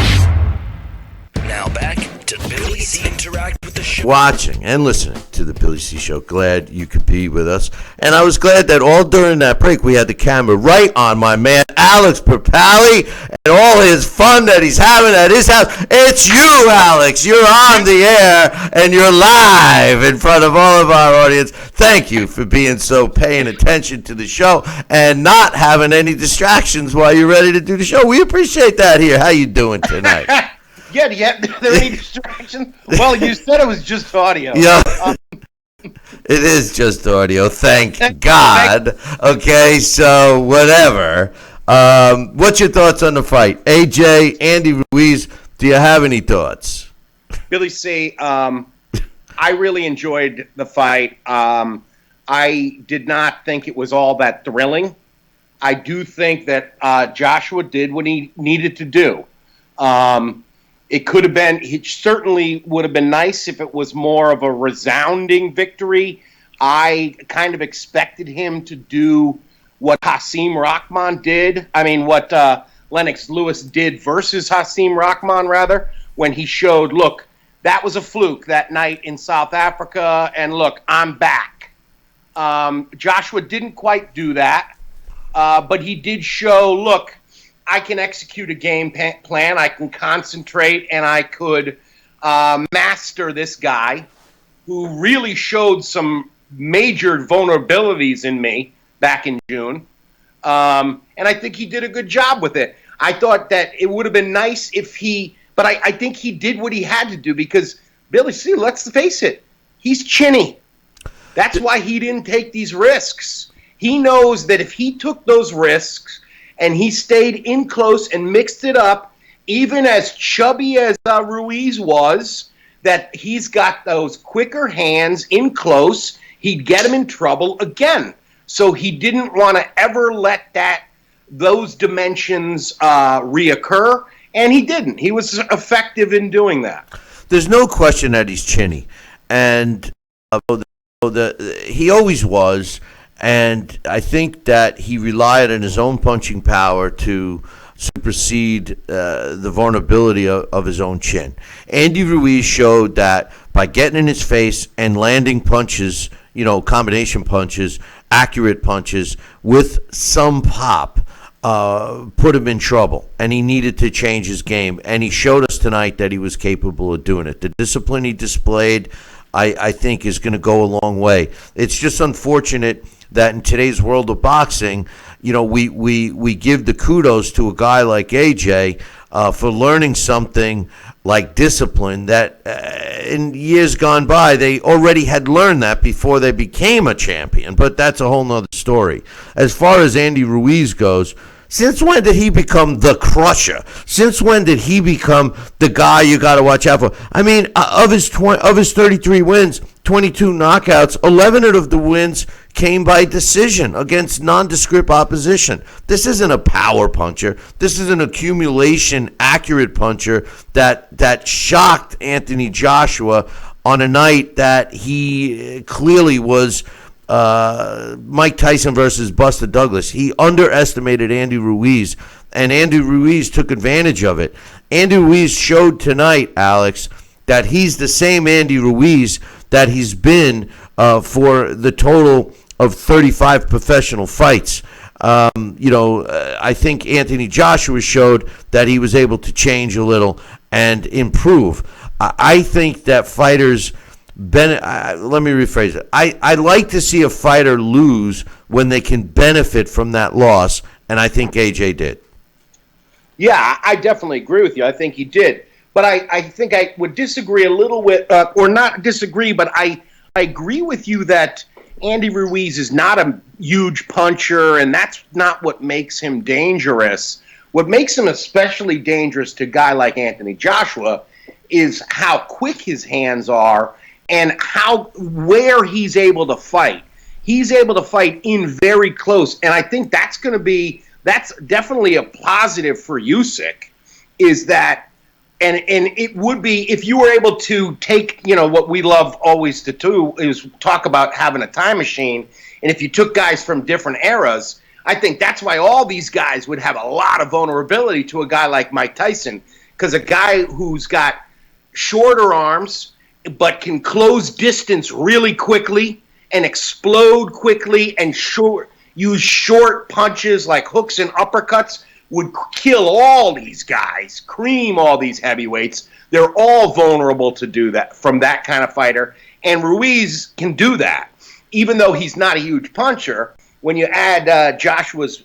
Speaker 1: Now back to Billy C. Interact with the show.
Speaker 2: Watching and listening to the Billy C. Show. Glad you could be with us. And I was glad that all during that break we had the camera right on my man Alex Papali and all his fun that he's having at his house. It's you, Alex. You're on the air and you're live in front of all of our audience. Thank you for being so paying attention to the show and not having any distractions while you're ready to do the show. We appreciate that here. How you doing tonight?
Speaker 16: Yeah, are there any distractions? Well, you said it was just audio.
Speaker 2: Yeah. It is just audio, thank God. Okay, so whatever. What's your thoughts on the fight? AJ, Andy Ruiz, do you have any thoughts?
Speaker 16: Billy C., I really enjoyed the fight. I did not think it was all that thrilling. I do think that Joshua did what he needed to do. It could have been, it certainly would have been nice if it was more of a resounding victory. I kind of expected him to do what Hasim Rahman did. I mean, what Lennox Lewis did versus Hasim Rahman, rather, when he showed, look, that was a fluke that night in South Africa, and look, I'm back. Joshua didn't quite do that, but he did show, look, I can execute a game plan. I can concentrate, and I could master this guy who really showed some major vulnerabilities in me back in June. And I think he did a good job with it. I thought that it would have been nice if but I think he did what he had to do because, Billy, see, let's face it, he's chinny. That's why he didn't take these risks. He knows that if he took those risks and he stayed in close and mixed it up, even as chubby as Ruiz was, that he's got those quicker hands in close, he'd get him in trouble again. So he didn't want to ever let those dimensions reoccur, and he didn't. He was effective in doing that.
Speaker 2: There's no question that he's chinny, and he always was, and I think that he relied on his own punching power to supersede the vulnerability of his own chin. Andy Ruiz showed that by getting in his face and landing punches, combination punches, accurate punches with some pop, put him in trouble, and he needed to change his game, and he showed us tonight that he was capable of doing it. The discipline he displayed, I think, is going to go a long way. It's just unfortunate that in today's world of boxing, we give the kudos to a guy like AJ for learning something like discipline that in years gone by, they already had learned that before they became a champion. But that's a whole nother story. As far as Andy Ruiz goes, since when did he become the crusher? Since when did he become the guy you got to watch out for? I mean, of his 33 wins, 22 knockouts, 11 of the wins came by decision against nondescript opposition. This isn't a power puncher. This is an accumulation, accurate puncher that shocked Anthony Joshua on a night that he clearly was Mike Tyson versus Buster Douglas. He underestimated Andy Ruiz, and Andy Ruiz took advantage of it. Andy Ruiz showed tonight, Alex, that he's the same Andy Ruiz that he's been for the total of 35 professional fights. I think Anthony Joshua showed that he was able to change a little and improve. I think that fighters... let me rephrase it. I like to see a fighter lose when they can benefit from that loss, and I think AJ did.
Speaker 16: Yeah, I definitely agree with you. I think he did. But I think I would disagree a little with, or not disagree, but I agree with you that Andy Ruiz is not a huge puncher, and that's not what makes him dangerous. What makes him especially dangerous to a guy like Anthony Joshua is how quick his hands are and where he's able to fight. He's able to fight in very close, and I think that's definitely a positive for Usyk, is that, and it would be if you were able to take, what we love always to do is talk about having a time machine, and if you took guys from different eras, I think that's why all these guys would have a lot of vulnerability to a guy like Mike Tyson, because a guy who's got shorter arms but can close distance really quickly and explode quickly and use short punches like hooks and uppercuts would kill all these guys, cream all these heavyweights. They're all vulnerable to do that from that kind of fighter. And Ruiz can do that. Even though he's not a huge puncher, when you add Joshua's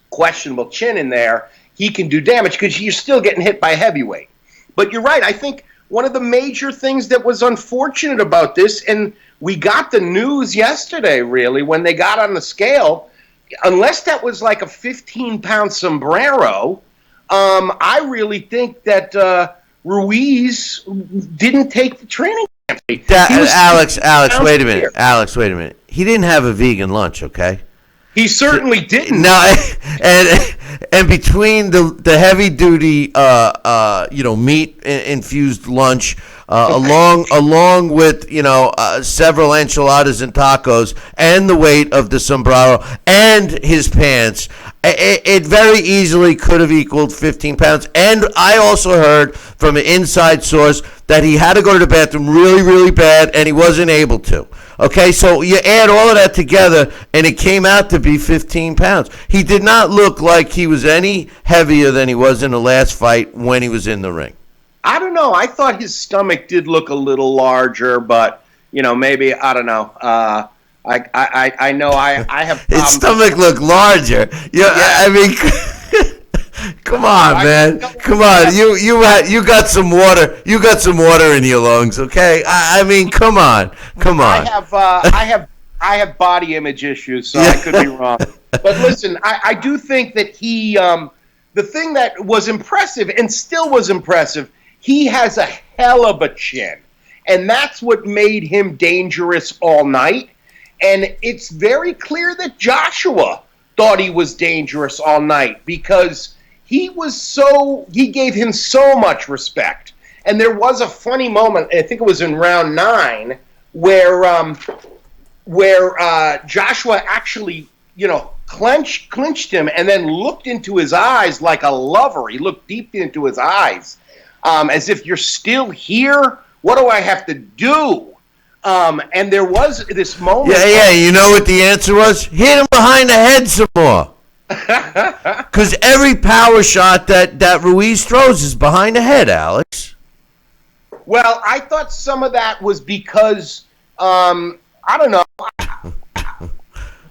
Speaker 16: questionable chin in there, he can do damage because you're still getting hit by a heavyweight. But you're right. I think one of the major things that was unfortunate about this, and we got the news yesterday, really, when they got on the scale, unless that was like a 15-pound sombrero, I really think that Ruiz didn't take the training camp.
Speaker 2: Alex, wait a minute. Alex, wait a minute. He didn't have a vegan lunch, okay?
Speaker 16: He certainly didn't.
Speaker 2: No, and between the heavy duty, meat infused lunch, along with several enchiladas and tacos, and the weight of the sombrero and his pants, it very easily could have equaled 15 pounds. And I also heard from an inside source that he had to go to the bathroom really, really bad, and he wasn't able to. Okay, so you add all of that together, and it came out to be 15 pounds. He did not look like he was any heavier than he was in the last fight when he was in the ring.
Speaker 16: I don't know. I thought his stomach did look a little larger, but, maybe, I don't know. I know I have
Speaker 2: his stomach looked larger. Yeah. I mean, come on, man. Come on. You got some water. You got some water in your lungs, okay? I mean, come on.
Speaker 16: I have body image issues, so I could be wrong. But listen, I do think that he the thing that was impressive and still was impressive, he has a hell of a chin. And that's what made him dangerous all night. And it's very clear that Joshua thought he was dangerous all night because he gave him so much respect. And there was a funny moment, I think it was in round 9, where Joshua actually, clinched him and then looked into his eyes like a lover. He looked deep into his eyes, as if you're still here. What do I have to do? And there was this moment.
Speaker 2: Yeah. You know what the answer was? Hit him behind the head some more. Because every power shot that Ruiz throws is behind the head, Alex.
Speaker 16: Well, I thought some of that was because, I don't know.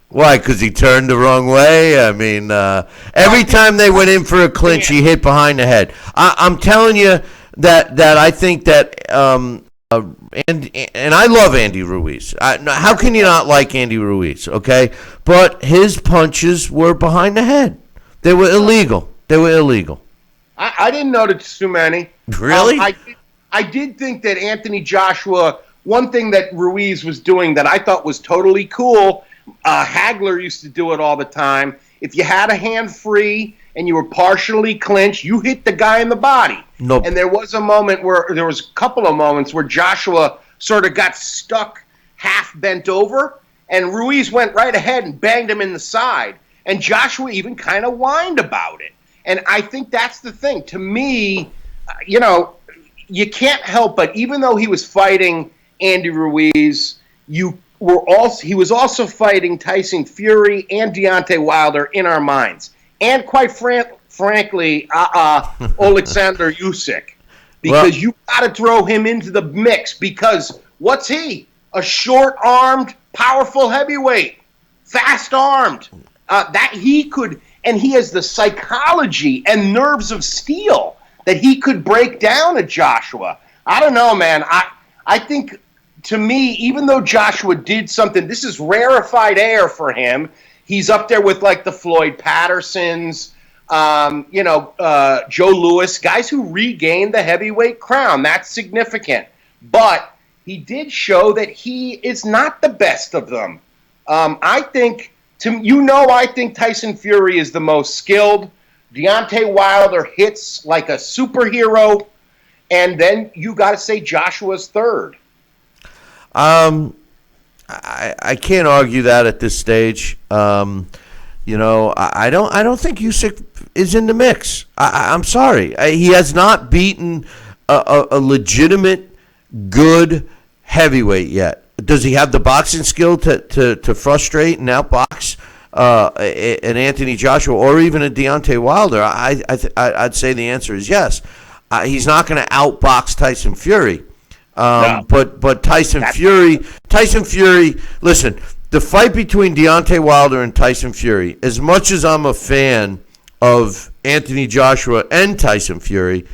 Speaker 2: Why? Because he turned the wrong way? I mean, every time they went in for a clinch, he hit behind the head. I'm telling you that I think that, and I love Andy Ruiz. How can you not like Andy Ruiz, okay? But his punches were behind the head. They were illegal.
Speaker 16: I didn't notice too many.
Speaker 2: Really?
Speaker 16: I did think that Anthony Joshua, one thing that Ruiz was doing that I thought was totally cool, Hagler used to do it all the time. If you had a hand free and you were partially clinched, you hit the guy in the body.
Speaker 2: Nope.
Speaker 16: And there was a couple of moments where Joshua sort of got stuck half bent over, and Ruiz went right ahead and banged him in the side. And Joshua even kind of whined about it. And I think that's the thing. To me, you can't help but, even though he was fighting Andy Ruiz, he was also fighting Tyson Fury and Deontay Wilder in our minds. And quite frankly, Alexander Usyk. Because you got to throw him into the mix, because what's he? A short-armed, powerful heavyweight. Fast-armed. That he could, and he has the psychology and nerves of steel that he could break down a Joshua. I don't know, man. I think, to me, even though Joshua did something, this is rarefied air for him. He's up there with, like, the Floyd Pattersons, Joe Louis, guys who regained the heavyweight crown. That's significant. But he did show that he is not the best of them. I think Tyson Fury is the most skilled. Deontay Wilder hits like a superhero. And then you got to say Joshua's third.
Speaker 2: I can't argue that at this stage. I don't think Usyk is in the mix. I'm sorry. He has not beaten a legitimate, good heavyweight yet. Does he have the boxing skill to frustrate and outbox an Anthony Joshua or even a Deontay Wilder? I'd say the answer is yes. He's not going to outbox Tyson Fury. No. But Tyson Fury, listen, the fight between Deontay Wilder and Tyson Fury, as much as I'm a fan of Anthony Joshua and Tyson Fury,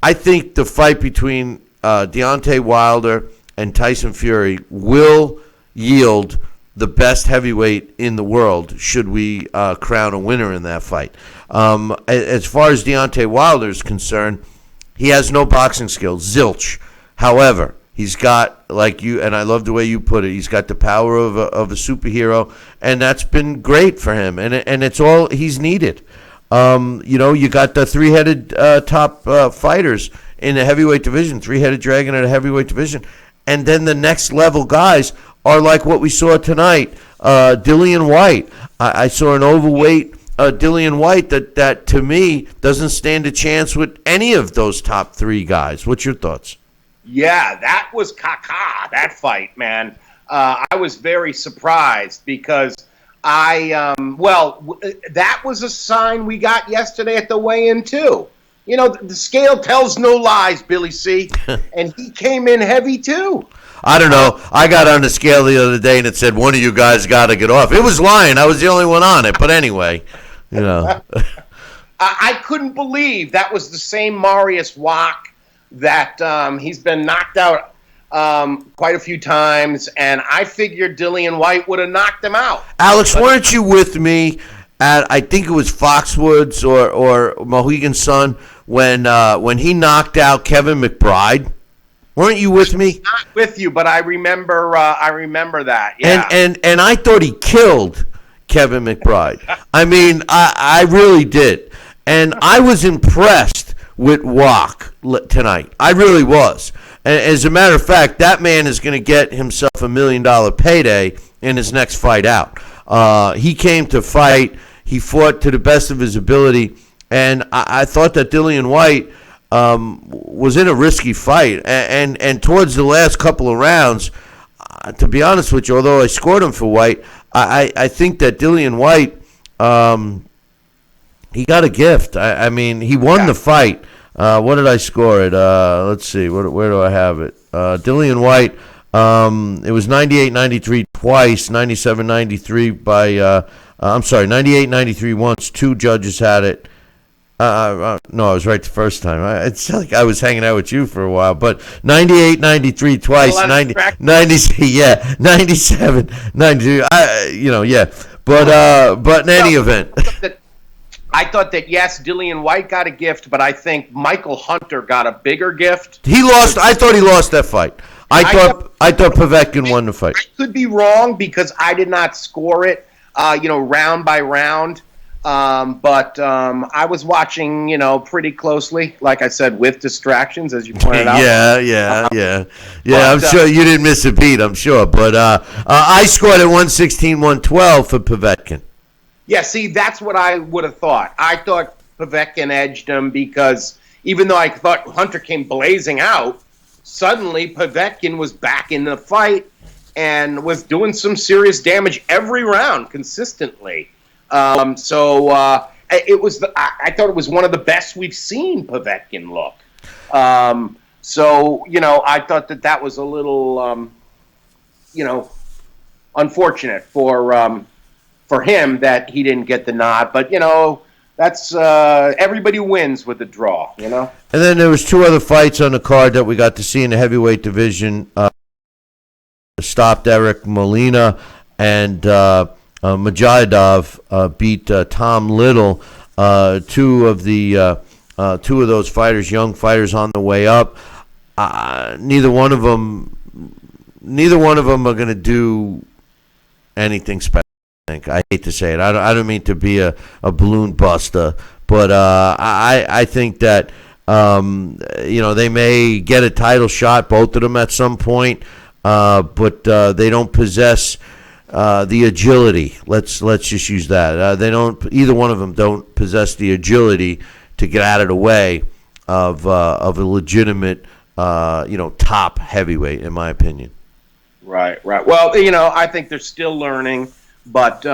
Speaker 2: I think the fight between Deontay Wilder and Tyson Fury will yield the best heavyweight in the world should we crown a winner in that fight. As far as Deontay Wilder is concerned, he has no boxing skills, zilch. However, he's got, like you, and I love the way you put it, he's got the power of a superhero, and that's been great for him, and it's all he's needed. You got the three-headed top fighters in the heavyweight division, three-headed dragon in the heavyweight division, and then the next level guys are like what we saw tonight, Dillian White. I saw an overweight Dillian White that to me doesn't stand a chance with any of those top three guys. What's your thoughts?
Speaker 16: Yeah, that was caca, that fight, man. I was very surprised because that was a sign we got yesterday at the weigh-in too. You know, the scale tells no lies, Billy C. And he came in heavy too.
Speaker 2: I don't know. I got on the scale the other day and it said one of you guys got to get off. It was lying. I was the only one on it. But anyway, you know.
Speaker 16: I couldn't believe that was the same Marius Wack that he's been knocked out quite a few times. And I figured Dillian White would have knocked him out.
Speaker 2: Alex, weren't you with me at, I think it was Foxwoods or Mohegan Sun, when he knocked out Kevin McBride? Weren't you with me?
Speaker 16: Not with you, but I remember that. Yeah.
Speaker 2: And I thought he killed Kevin McBride. I mean, I really did. And I was impressed with Wack tonight. I really was. And as a matter of fact, that man is going to get himself $1 million payday in his next fight out. He came to fight. He fought to the best of his ability. And I thought that Dillian White was in a risky fight, and towards the last couple of rounds, to be honest with you, although I scored him for White, I think that Dillian White, he got a gift. I mean, he won the fight. What did I score it? Let's see, where do I have it? Dillian White, it was 98-93 twice, 97-93 by, I'm sorry, 98-93 once. Two judges had it. No, I was right the first time. It's like I was hanging out with you for a while, but 98-93 twice, 90, yeah, 97, 92. Yeah. But in any event,
Speaker 16: I thought that yes, Dillian White got a gift, but I think Michael Hunter got a bigger gift.
Speaker 2: He lost. I thought he lost that fight. I thought Povetkin won the fight.
Speaker 16: I could be wrong because I did not score it, round by round. But I was watching, pretty closely, like I said, with distractions, as you pointed out.
Speaker 2: Yeah. I'm sure you didn't miss a beat, I'm sure. But I scored at 116-112 for Povetkin.
Speaker 16: Yeah, see, that's what I would have thought. I thought Povetkin edged him because even though I thought Hunter came blazing out, suddenly Povetkin was back in the fight and was doing some serious damage every round consistently. It was. I thought it was one of the best we've seen Povetkin look. I thought that was a little, unfortunate for him that he didn't get the nod. But that's everybody wins with the draw. And
Speaker 2: then there was two other fights on the card that we got to see in the heavyweight division. Stopped Eric Molina and. Majidov beat Tom Little, two of those fighters, young fighters on the way up. Neither one of them are going to do anything special. I hate to say it. I don't mean to be a balloon buster, but I think that they may get a title shot, both of them at some point, but they don't possess. The agility. Let's just use that. Either one of them don't possess the agility to get out of the way of a legitimate, top heavyweight, in my opinion.
Speaker 16: Right. Well, I think they're still learning, but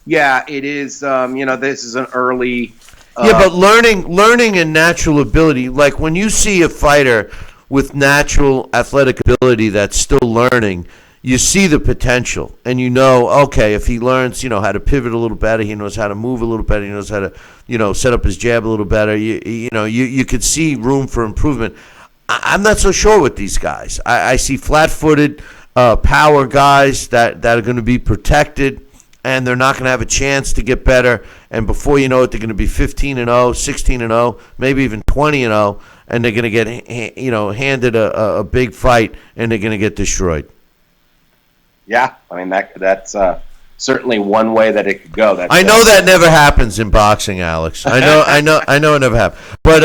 Speaker 16: it is. This is an early.
Speaker 2: But learning and natural ability. Like when you see a fighter with natural athletic ability that's still learning. You see the potential, and okay, if he learns, how to pivot a little better, he knows how to move a little better, he knows how to, set up his jab a little better. You could see room for improvement. I'm not so sure with these guys. I see flat-footed power guys that are going to be protected, and they're not going to have a chance to get better. And before you know it, they're going to be 15-0, 16-0, maybe even 20-0, and they're going to get handed a big fight, and they're going to get destroyed.
Speaker 16: Yeah, I mean that's certainly one way that it could go.
Speaker 2: I know that never happens in boxing, Alex. I know it never happens. But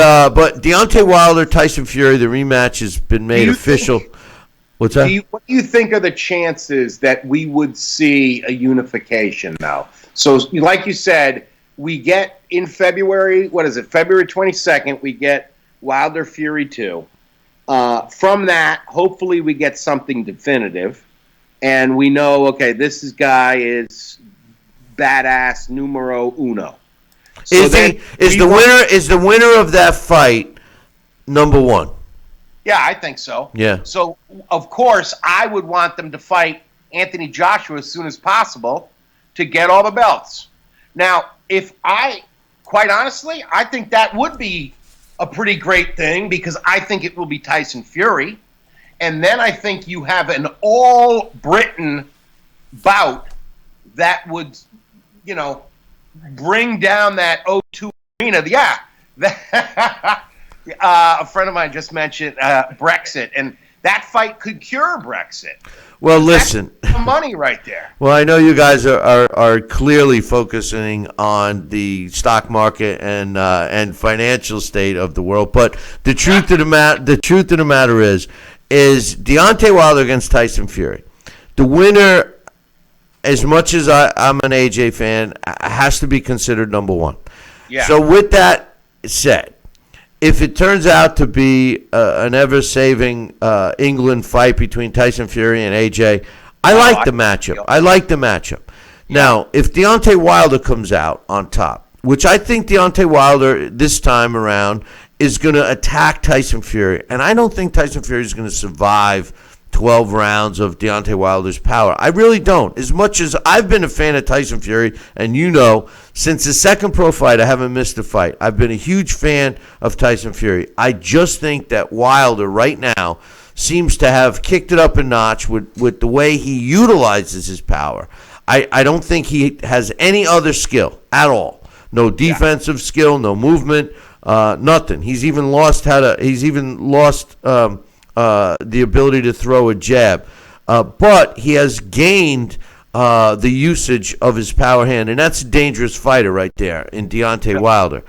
Speaker 2: Deontay Wilder, Tyson Fury, the rematch has been made official. What's that?
Speaker 16: What do you think are the chances that we would see a unification now? So, like you said, we get in February. What is it? February 22nd. We get Wilder Fury 2. From that, hopefully, we get something definitive. and we know, okay, guy is badass numero uno. So
Speaker 2: is the winner of that fight number one?
Speaker 16: Yeah, I think so.
Speaker 2: Yeah.
Speaker 16: So, of course, I would want them to fight Anthony Joshua as soon as possible to get all the belts. Now, quite honestly, I think that would be a pretty great thing because I think it will be Tyson Fury. And then I think you have an all-Britain bout that would, bring down that O2 arena. Yeah. A friend of mine just mentioned Brexit, and that fight could cure Brexit.
Speaker 2: Well, listen.
Speaker 16: That's the money right there.
Speaker 2: Well, I know you guys are clearly focusing on the stock market and financial state of the world, but the truth of the matter is Deontay Wilder against Tyson Fury. The winner, as much as I'm an AJ fan, has to be considered number one.
Speaker 16: Yeah.
Speaker 2: So with that said, if it turns out to be an ever-saving England fight between Tyson Fury and AJ, I like the matchup. Yeah. Now, if Deontay Wilder comes out on top, which I think Deontay Wilder this time around is going to attack Tyson Fury, and I don't think Tyson Fury is going to survive 12 rounds of Deontay Wilder's power. I really don't. As much as I've been a fan of Tyson Fury, and since the second pro fight, I haven't missed a fight. I've been a huge fan of Tyson Fury. I just think that Wilder right now seems to have kicked it up a notch with the way he utilizes his power. I don't think he has any other skill at all. No defensive skill, no movement, nothing. He's even lost the ability to throw a jab. But he has gained the usage of his power hand, and that's a dangerous fighter right there in Deontay Wilder.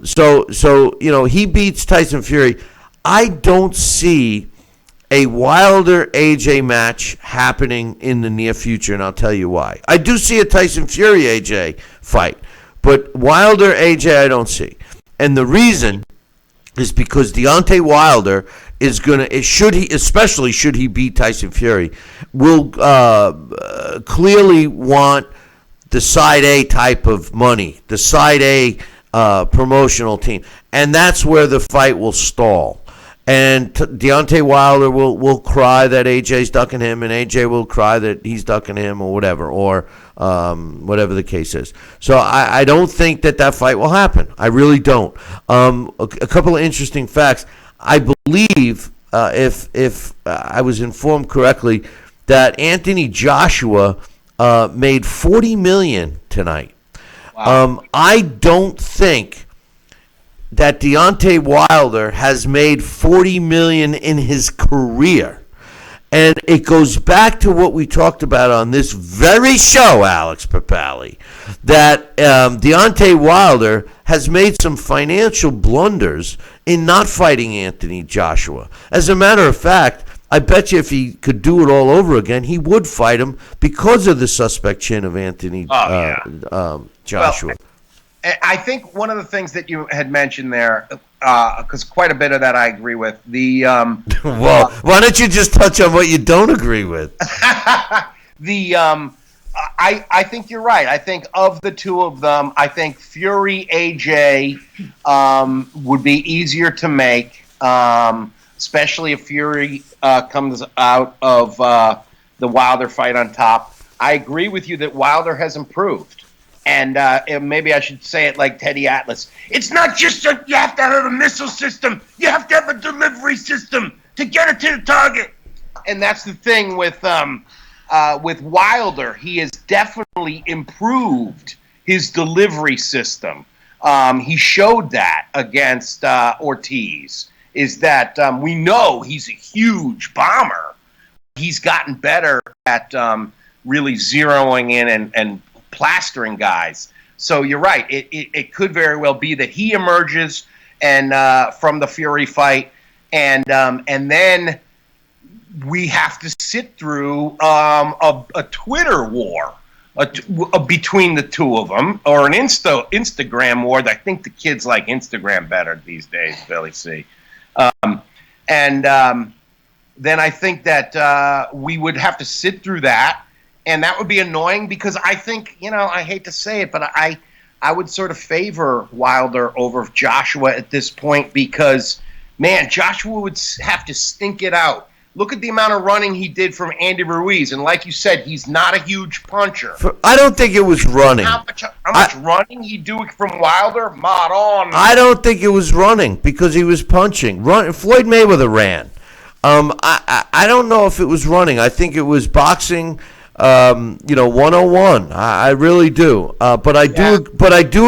Speaker 2: So he beats Tyson Fury. I don't see a Wilder-AJ match happening in the near future, and I'll tell you why. I do see a Tyson Fury-AJ fight, but Wilder-AJ I don't see. And the reason is because Deontay Wilder is going to, especially should he beat Tyson Fury, will clearly want the side A type of money, the side A promotional team. And that's where the fight will stall. And Deontay Wilder will cry that AJ's ducking him, and AJ will cry that he's ducking him or whatever, or whatever the case is. So I don't think that fight will happen. I really don't. A couple of interesting facts. I believe, if I was informed correctly, that Anthony Joshua made $40 million tonight. Wow. I don't think that Deontay Wilder has made $40 million in his career. And it goes back to what we talked about on this very show, Alex Papali, that Deontay Wilder has made some financial blunders in not fighting Anthony Joshua. As a matter of fact, I bet you if he could do it all over again, he would fight him because of the suspect chin of Anthony Joshua.
Speaker 16: Well, I think one of the things that you had mentioned there, because quite a bit of that I agree with.
Speaker 2: Well, why don't you just touch on what you don't agree with?
Speaker 16: I think you're right. I think of the two of them, I think Fury AJ would be easier to make, especially if Fury comes out of the Wilder fight on top. I agree with you that Wilder has improved. And maybe I should say it like Teddy Atlas. It's not just that you have to have a missile system. You have to have a delivery system to get it to the target. And that's the thing with Wilder. He has definitely improved his delivery system. He showed that against Ortiz. Is that we know he's a huge bomber. He's gotten better at really zeroing in and plastering guys. So you're right. It could very well be that he emerges and from the Fury fight, and then we have to sit through a Twitter war between the two of them, or an Instagram war. I think the kids like Instagram better these days, Billy C. then I think that we would have to sit through that, and that would be annoying because I think, I hate to say it, but I would sort of favor Wilder over Joshua at this point because, man, Joshua would have to stink it out. Look at the amount of running he did from Andy Ruiz, and like you said, he's not a huge puncher.
Speaker 2: I don't think it was running.
Speaker 16: How much running he do from Wilder? Mod on.
Speaker 2: I don't think it was running because he was punching. Floyd Mayweather ran. I don't know if it was running. I think it was boxing. 101. I really do. But I do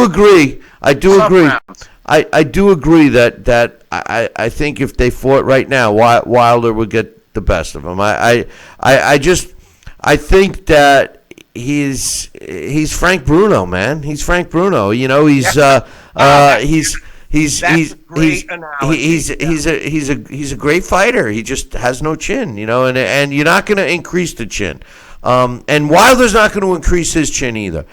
Speaker 2: agree. I do agree that I think if they fought right now, Wilder would get the best of him. I think that he's Frank Bruno, man. He's Frank Bruno. He's a great fighter. He just has no chin, and you're not going to increase the chin. And Wilder's not going to increase his chin either.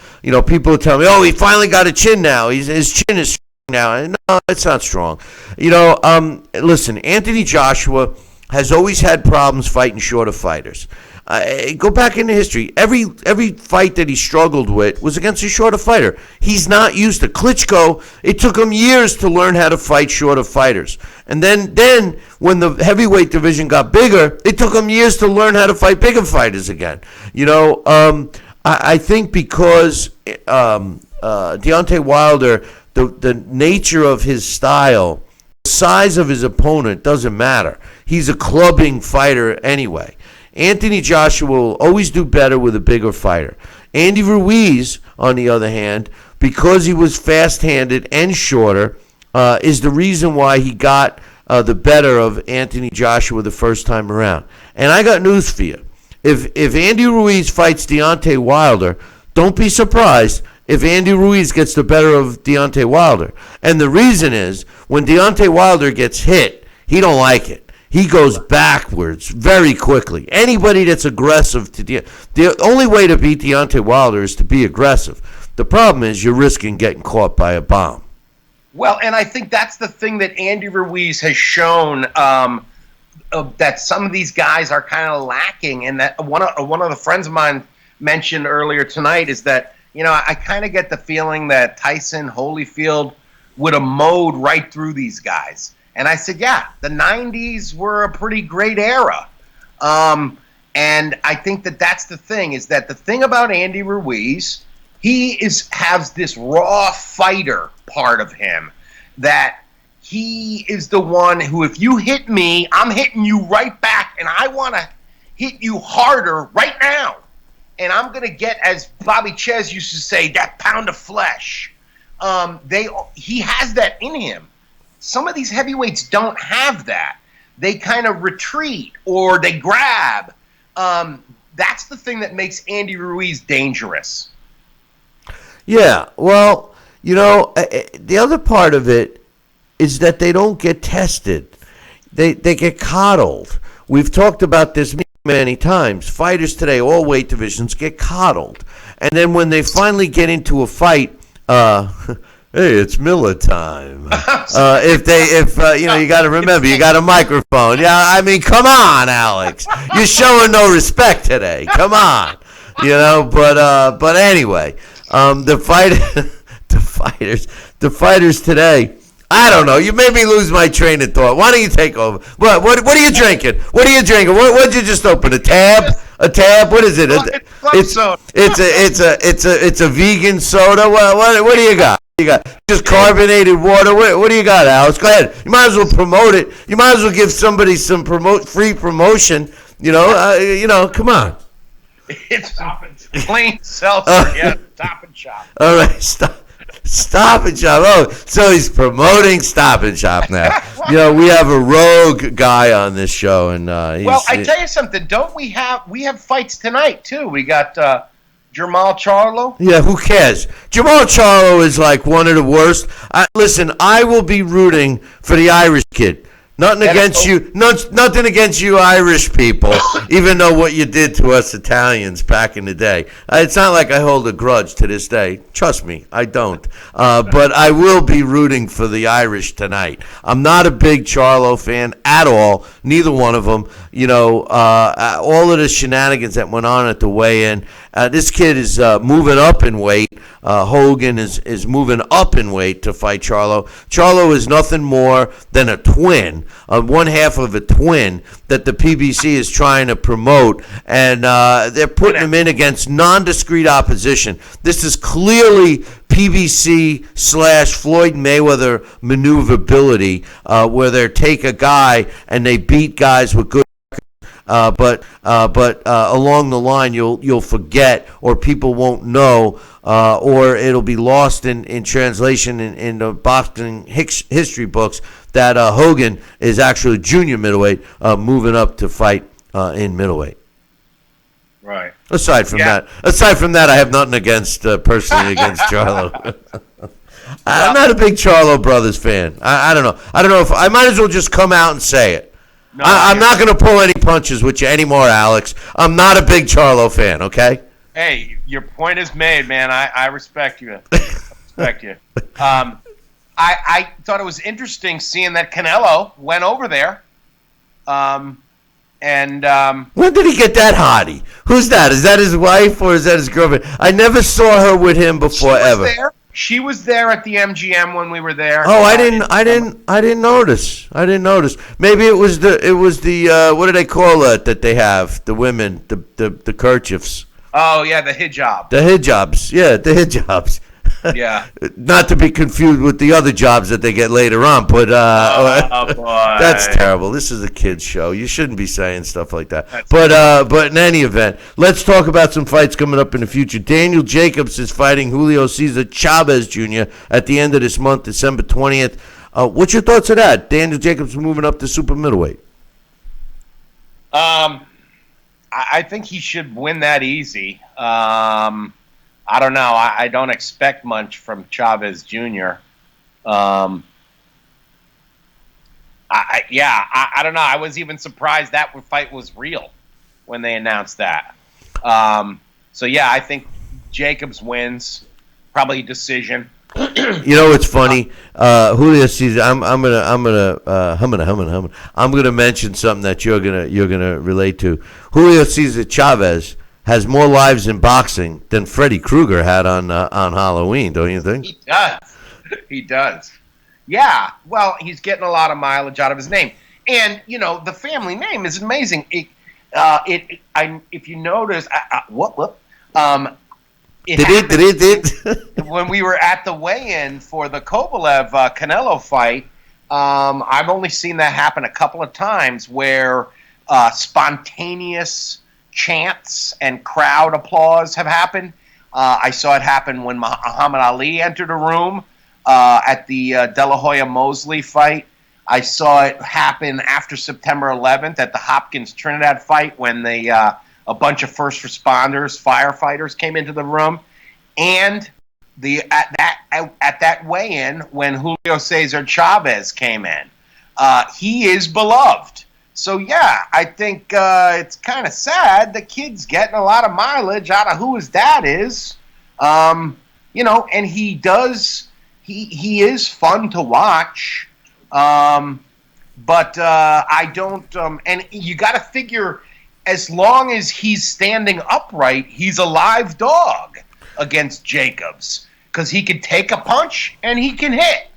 Speaker 2: People tell me, "Oh, he finally got a chin now. His chin is strong now." No, it's not strong. Listen, Anthony Joshua has always had problems fighting shorter fighters. Go back into history. Every fight that he struggled with was against a shorter fighter. He's not used to Klitschko. It took him years to learn how to fight shorter fighters. And then when the heavyweight division got bigger, it took him years to learn how to fight bigger fighters again. I think because Deontay Wilder, the nature of his style, the size of his opponent doesn't matter. He's a clubbing fighter anyway. Anthony Joshua will always do better with a bigger fighter. Andy Ruiz, on the other hand, because he was fast-handed and shorter, is the reason why he got the better of Anthony Joshua the first time around. And I got news for you. If Andy Ruiz fights Deontay Wilder, don't be surprised if Andy Ruiz gets the better of Deontay Wilder. And the reason is, when Deontay Wilder gets hit, he don't like it. He goes backwards very quickly. Anybody that's aggressive the only way to beat Deontay Wilder is to be aggressive. The problem is you're risking getting caught by a bomb.
Speaker 16: Well, and I think that's the thing that Andy Ruiz has shown that some of these guys are kind of lacking, and that one of the friends of mine mentioned earlier tonight is that I kind of get the feeling that Tyson Holyfield would have mowed right through these guys. And I said, yeah, the 90s were a pretty great era. And I think that that's the thing, is that the thing about Andy Ruiz, he has this raw fighter part of him, that he is the one who, if you hit me, I'm hitting you right back, and I want to hit you harder right now. And I'm going to get, as Bobby Chez used to say, that pound of flesh. He has that in him. Some of these heavyweights don't have that. They kind of retreat or they grab. That's the thing that makes Andy Ruiz dangerous.
Speaker 2: Yeah, well, the other part of it is that they don't get tested. They get coddled. We've talked about this many times. Fighters today, all weight divisions, get coddled. And then when they finally get into a fight, hey, it's Miller time. You got to remember, you got a microphone. Yeah, I mean, come on, Alex. You're showing no respect today. Come on, But anyway, the fighters today. I don't know. You made me lose my train of thought. Why don't you take over? What are you drinking? What are you drinking? What did you just open? A tab? A tab? What is it? It's a vegan soda. What do you got? You got just carbonated water. What do you got, Alex? Go ahead. You might as well promote it. You might as well give somebody some free promotion. Come on.
Speaker 16: It's plain seltzer. Stop and Shop.
Speaker 2: All right, Stop and Shop. Oh, so he's promoting Stop and Shop now. We have a rogue guy on this show, and
Speaker 16: I tell you something. Don't we have fights tonight too? We got Jamal Charlo.
Speaker 2: Yeah, who cares? Jamal Charlo is like one of the worst. Listen, I will be rooting for the Irish kid. Nothing against you. Nothing against you Irish people, even though what you did to us Italians back in the day. It's not like I hold a grudge to this day. Trust me, I don't. But I will be rooting for the Irish tonight. I'm not a big Charlo fan at all. Neither one of them. You know, all of the shenanigans that went on at the weigh-in. This kid is moving up in weight. Hogan is moving up in weight to fight Charlo. Charlo is nothing more than a twin. One half of a twin that the PBC is trying to promote, and they're putting him in against non-discrete opposition. This is clearly PBC/Floyd Mayweather maneuverability, where they take a guy and they beat guys with good. But along the line, you'll forget, or people won't know, or it'll be lost in translation in the boxing history books that Hogan is actually junior middleweight, moving up to fight in middleweight.
Speaker 16: Right.
Speaker 2: Aside from that, I have nothing against personally against Charlo. I'm not a big Charlo Brothers fan. I don't know. I don't know if I might as well just come out and say it. No, I'm not going to pull any punches with you anymore, Alex. I'm not a big Charlo fan, okay?
Speaker 16: Hey, your point is made, man. I respect you. I thought it was interesting seeing that Canelo went over there. When
Speaker 2: did he get that hottie? Who's that? Is that his wife or is that his girlfriend? I never saw her with him before ever.
Speaker 16: She was there at the MGM when we were there.
Speaker 2: Oh, I didn't notice. Maybe it was the what do they call it that they have, the women, the kerchiefs.
Speaker 16: Oh yeah, the hijab.
Speaker 2: The hijabs. Yeah, the hijabs.
Speaker 16: Yeah.
Speaker 2: Not to be confused with the other jobs that they get later on, but that's terrible. This is a kids show. You shouldn't be saying stuff like that. But in any event, let's talk about some fights coming up in the future. Daniel Jacobs is fighting Julio Cesar Chavez Jr. at the end of this month, December 20th. What's your thoughts of that? Daniel Jacobs moving up to super middleweight.
Speaker 16: I think he should win that easy. I don't know. I don't expect much from Chavez Jr. I don't know. I was even surprised that fight was real when they announced that. I think Jacobs wins, probably decision.
Speaker 2: You know what's funny? Julio Cesar. I'm gonna mention something that you're gonna relate to. Julio Cesar Chavez has more lives in boxing than Freddy Krueger had on Halloween, don't you think?
Speaker 16: He does. Yeah. Well, he's getting a lot of mileage out of his name, and the family name is amazing. If you notice, when we were at the weigh-in for the Kovalev Canelo fight, I've only seen that happen a couple of times where spontaneous chants and crowd applause have happened. I saw it happen when Muhammad Ali entered a room at the De La Hoya Mosley fight. I saw it happen after September 11th at the Hopkins Trinidad fight when a bunch of first responders, firefighters came into the room, and at that weigh-in when Julio Cesar Chavez came in, he is beloved. So, yeah, I think it's kind of sad. The kid's getting a lot of mileage out of who his dad is. And he does – he is fun to watch. But I don't and you got to figure as long as he's standing upright, he's a live dog against Jacobs because he can take a punch and he can hit.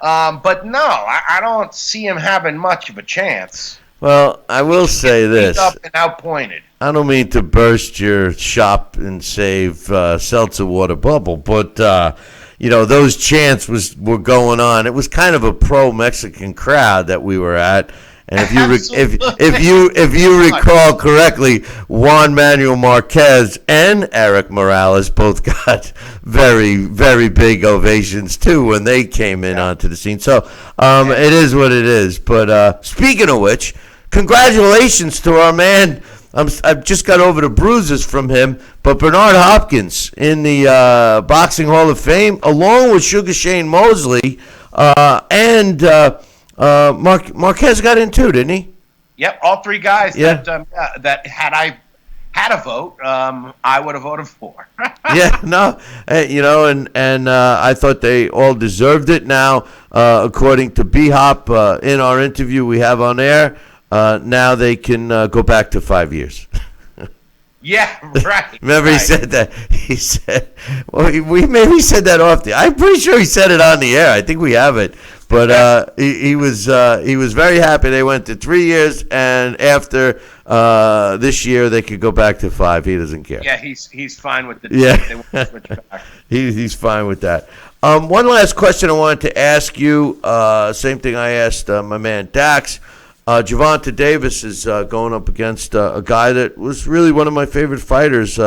Speaker 16: But no, I don't see him having much of a chance.
Speaker 2: Well, I will say this.
Speaker 16: Up and outpointed.
Speaker 2: I don't mean to burst your shop and save seltzer water bubble, but those chants were going on. It was kind of a pro-Mexican crowd that we were at, and if you recall correctly, Juan Manuel Marquez and Eric Morales both got very, very big ovations too when they came in onto the scene. So it is what it is. But speaking of which, congratulations to our man. I've just got over the bruises from him, but Bernard Hopkins in the Boxing Hall of Fame, along with Sugar Shane Mosley, and Marquez got in too, didn't he?
Speaker 16: Yep, all three guys
Speaker 2: Yeah.
Speaker 16: that had I had a vote, I would have voted for.
Speaker 2: Yeah, no, and I thought they all deserved it. Now, according to B-Hop, in our interview we have on air, now they can go back to 5 years.
Speaker 16: Yeah, right.
Speaker 2: Remember
Speaker 16: right.
Speaker 2: he said that? He said, well, we maybe said that off the. I'm pretty sure he said it on the air. I think we have it. But he was very happy. They went to 3 years, and after this year they could go back to 5. He doesn't care.
Speaker 16: Yeah, he's fine with the.
Speaker 2: Yeah,
Speaker 16: they want to switch back.
Speaker 2: he's fine with that. One last question I wanted to ask you. Same thing I asked my man Dax. Gervonta Davis is going up against a guy that was really one of my favorite fighters.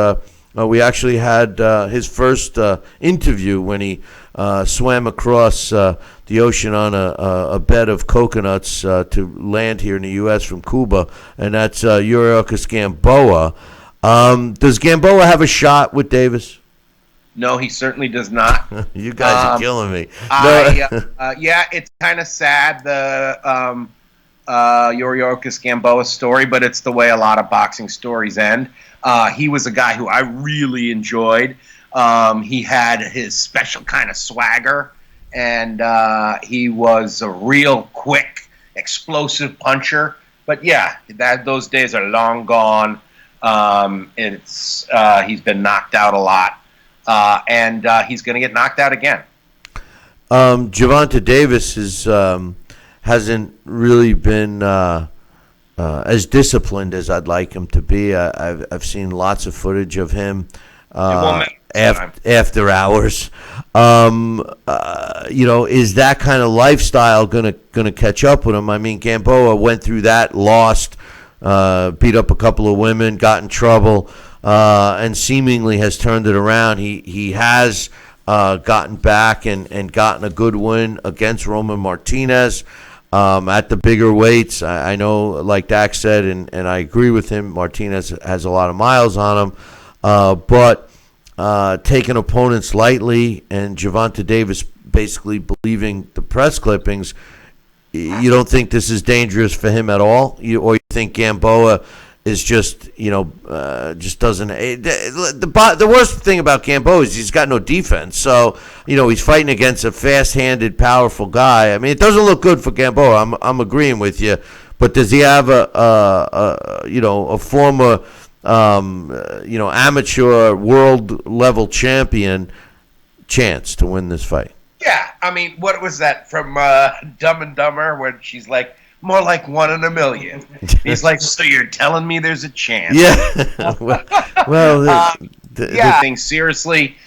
Speaker 2: We actually had his first interview when he swam across the ocean on a bed of coconuts to land here in the U.S. from Cuba, and that's Yuriorkis Gamboa. Does Gamboa have a shot with Davis?
Speaker 16: No, he certainly does not.
Speaker 2: You guys are killing me.
Speaker 16: Yeah, it's kind of sad, the Yuriorkis Gamboa story, but it's the way a lot of boxing stories end. He was a guy who I really enjoyed. He had his special kind of swagger, and he was a real quick, explosive puncher. But yeah, those days are long gone. He's been knocked out a lot, and he's going to get knocked out again.
Speaker 2: Gervonta Davis hasn't really been as disciplined as I'd like him to be. I've seen lots of footage of him after hours. Is that kind of lifestyle gonna catch up with him? I mean, Gamboa went through that, lost, beat up a couple of women, got in trouble, and seemingly has turned it around. He has gotten back and gotten a good win against Roman Martinez. At the bigger weights, I know, like Dax said, and I agree with him, Martinez has a lot of miles on him, but taking opponents lightly and Gervonta Davis basically believing the press clippings, you don't think this is dangerous for him at all? Or you think Gamboa is just, just doesn't. The worst thing about Gamboa is he's got no defense. So, he's fighting against a fast-handed, powerful guy. I mean, it doesn't look good for Gamboa. I'm agreeing with you. But does he have a former, amateur world-level champion chance to win this fight?
Speaker 16: Yeah, I mean, what was that from Dumb and Dumber, where she's like, more like 1 in a million. He's like, so you're telling me there's a chance?
Speaker 2: Yeah.
Speaker 16: I think seriously,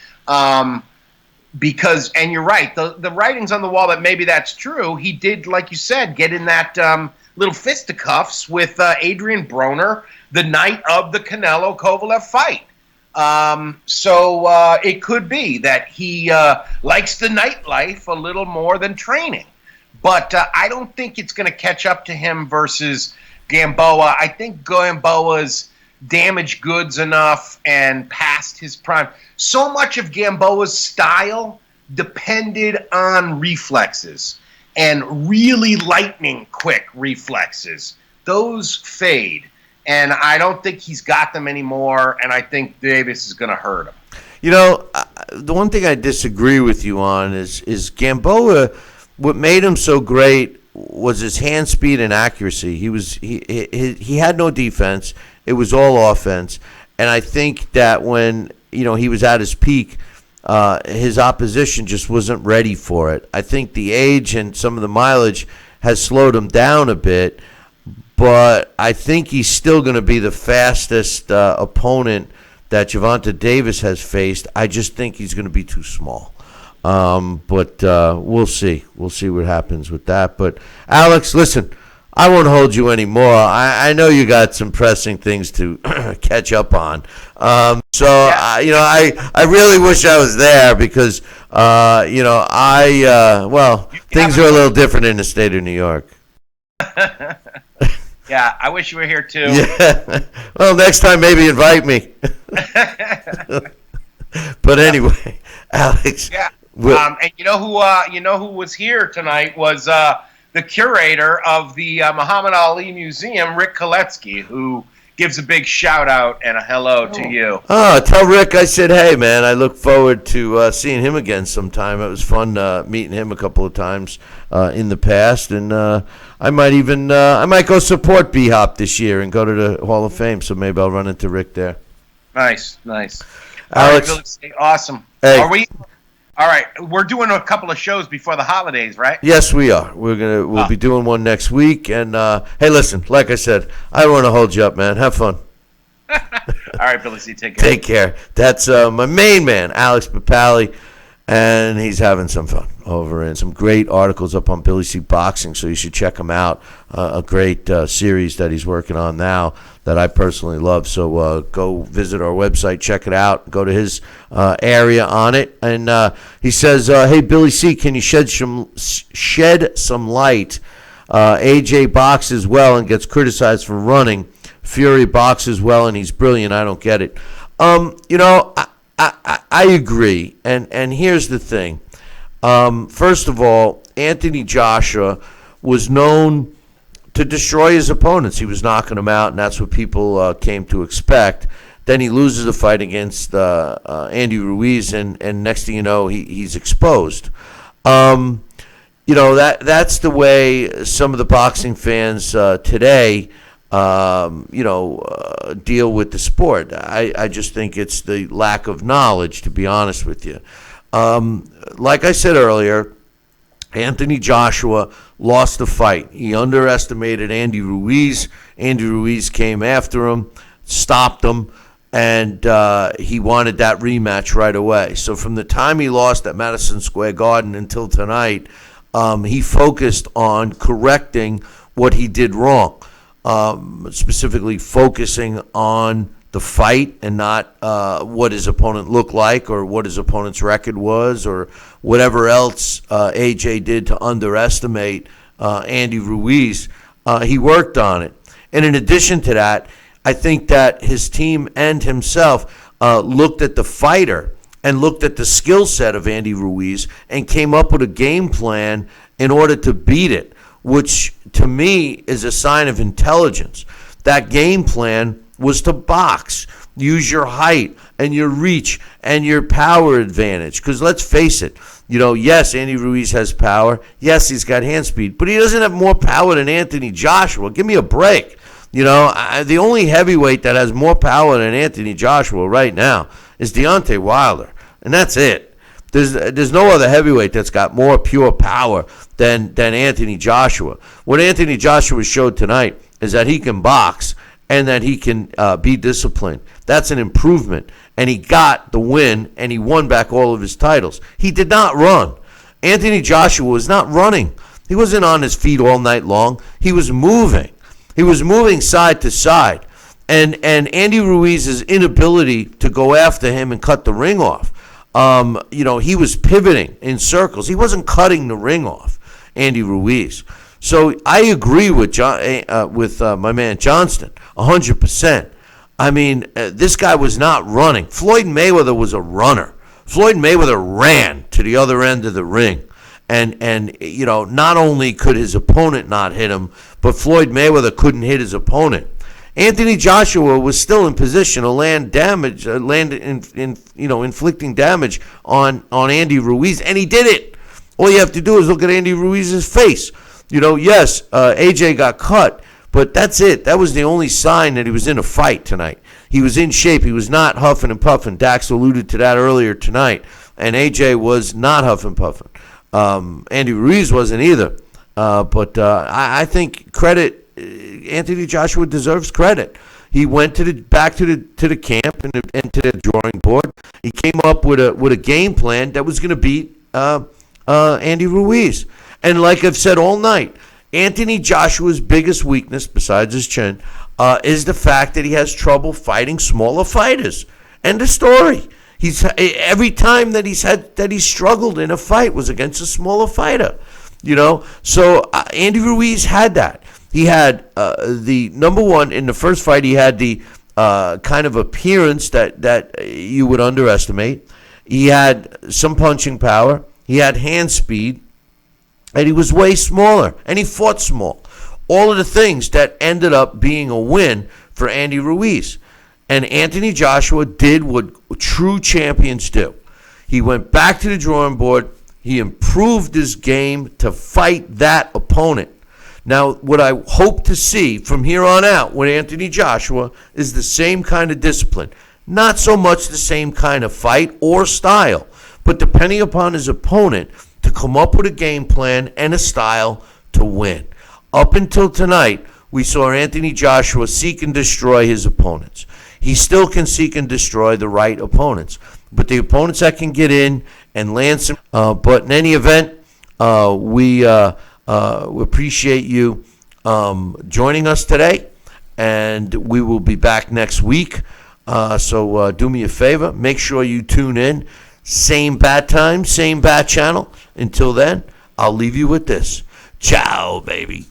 Speaker 16: because, and you're right, the writing's on the wall that maybe that's true. He did, like you said, get in that little fisticuffs with Adrian Broner the night of the Canelo Kovalev fight. So it could be that he likes the nightlife a little more than training. But I don't think it's going to catch up to him versus Gamboa. I think Gamboa's damaged goods enough and past his prime. So much of Gamboa's style depended on reflexes and really lightning quick reflexes. Those fade. And I don't think he's got them anymore, and I think Davis is going to hurt him.
Speaker 2: The one thing I disagree with you on is Gamboa. What made him so great was his hand speed and accuracy. He had no defense. It was all offense. And I think that when he was at his peak, his opposition just wasn't ready for it. I think the age and some of the mileage has slowed him down a bit, but I think he's still going to be the fastest opponent that Gervonta Davis has faced. I just think he's going to be too small. But we'll see. We'll see what happens with that. But, Alex, listen, I won't hold you anymore. I know you got some pressing things to catch up on. I really wish I was there because, things are a little different in the state of New York.
Speaker 16: Yeah, I wish you were here, too.
Speaker 2: Yeah. Well, next time maybe invite me. But anyway, Alex.
Speaker 16: Yeah. And you know who was here tonight was the curator of the Muhammad Ali Museum, Rick Koletsky, who gives a big shout out and a hello to you.
Speaker 2: Oh, tell Rick I said, hey, man, I look forward to seeing him again sometime. It was fun meeting him a couple of times in the past, and I might go support B-Hop this year and go to the Hall of Fame, so maybe I'll run into Rick there.
Speaker 16: Nice.
Speaker 2: Alex.
Speaker 16: All right, Billy, awesome.
Speaker 2: Hey.
Speaker 16: All right, we're doing a couple of shows before the holidays, right?
Speaker 2: Yes, we are. We'll be doing one next week. And hey, listen, like I said, I don't want to hold you up, man. Have fun.
Speaker 16: All right, Billy C, take care.
Speaker 2: Take care. That's my main man, Alex Papali, and he's having some fun over in some great articles up on Billy C Boxing, so you should check him out. A great series that he's working on now that I personally love. So go visit our website, check it out, go to his area on it. And he says, hey, Billy C, can you shed some light? AJ boxes well and gets criticized for running. Fury boxes well and he's brilliant. I don't get it. I agree. And here's the thing. First of all, Anthony Joshua was known to destroy his opponents. He was knocking them out, and that's what people came to expect. Then he loses a fight against Andy Ruiz, and next thing you know, he's exposed. That's the way some of the boxing fans today, deal with the sport. I just think it's the lack of knowledge, to be honest with you. Like I said earlier, Anthony Joshua lost the fight. He underestimated Andy Ruiz. Andy Ruiz came after him, stopped him, and he wanted that rematch right away. So from the time he lost at Madison Square Garden until tonight, he focused on correcting what he did wrong, specifically focusing on the fight and not what his opponent looked like or what his opponent's record was or whatever else AJ did to underestimate Andy Ruiz. He worked on it. And in addition to that, I think that his team and himself looked at the fighter and looked at the skill set of Andy Ruiz and came up with a game plan in order to beat it, which to me is a sign of intelligence. That game plan was to box, use your height and your reach and your power advantage. Because let's face it, yes, Andy Ruiz has power. Yes, he's got hand speed, but he doesn't have more power than Anthony Joshua. Give me a break. The only heavyweight that has more power than Anthony Joshua right now is Deontay Wilder, and that's it. There's no other heavyweight that's got more pure power than Anthony Joshua. What Anthony Joshua showed tonight is that he can box and that he can be disciplined. That's an improvement. And he got the win, and he won back all of his titles. He did not run. Anthony Joshua was not running. He wasn't on his feet all night long. He was moving. He was moving side to side. And Andy Ruiz's inability to go after him and cut the ring off, he was pivoting in circles. He wasn't cutting the ring off, Andy Ruiz. So I agree with my man Johnston 100%. I mean, this guy was not running. Floyd Mayweather was a runner. Floyd Mayweather ran to the other end of the ring. And not only could his opponent not hit him, but Floyd Mayweather couldn't hit his opponent. Anthony Joshua was still in position to land damage, inflicting damage on Andy Ruiz, and he did it. All you have to do is look at Andy Ruiz's face. Yes, AJ got cut, but that's it. That was the only sign that he was in a fight tonight. He was in shape. He was not huffing and puffing. Dax alluded to that earlier tonight, and AJ was not huffing and puffing. Andy Ruiz wasn't either. But I think Anthony Joshua deserves credit. He went back to the camp and to the drawing board. He came up with a game plan that was going to beat Andy Ruiz. And like I've said all night, Anthony Joshua's biggest weakness, besides his chin, is the fact that he has trouble fighting smaller fighters. End of story. Every time that he's struggled in a fight was against a smaller fighter. So Andy Ruiz had that. He had the number one in the first fight. He had the kind of appearance that you would underestimate. He had some punching power. He had hand speed. and he was way smaller, and he fought small. All of the things that ended up being a win for Andy Ruiz. And Anthony Joshua did what true champions do. He went back to the drawing board. He improved his game to fight that opponent. Now, what I hope to see from here on out with Anthony Joshua is the same kind of discipline. Not so much the same kind of fight or style, but depending upon his opponent to come up with a game plan and a style to win. Up until tonight, we saw Anthony Joshua seek and destroy his opponents. He still can seek and destroy the right opponents. But the opponents that can get in and land some. But in any event, we appreciate you joining us today, and we will be back next week. So do me a favor, make sure you tune in. Same bat time, same bat channel. Until then, I'll leave you with this. Ciao, baby.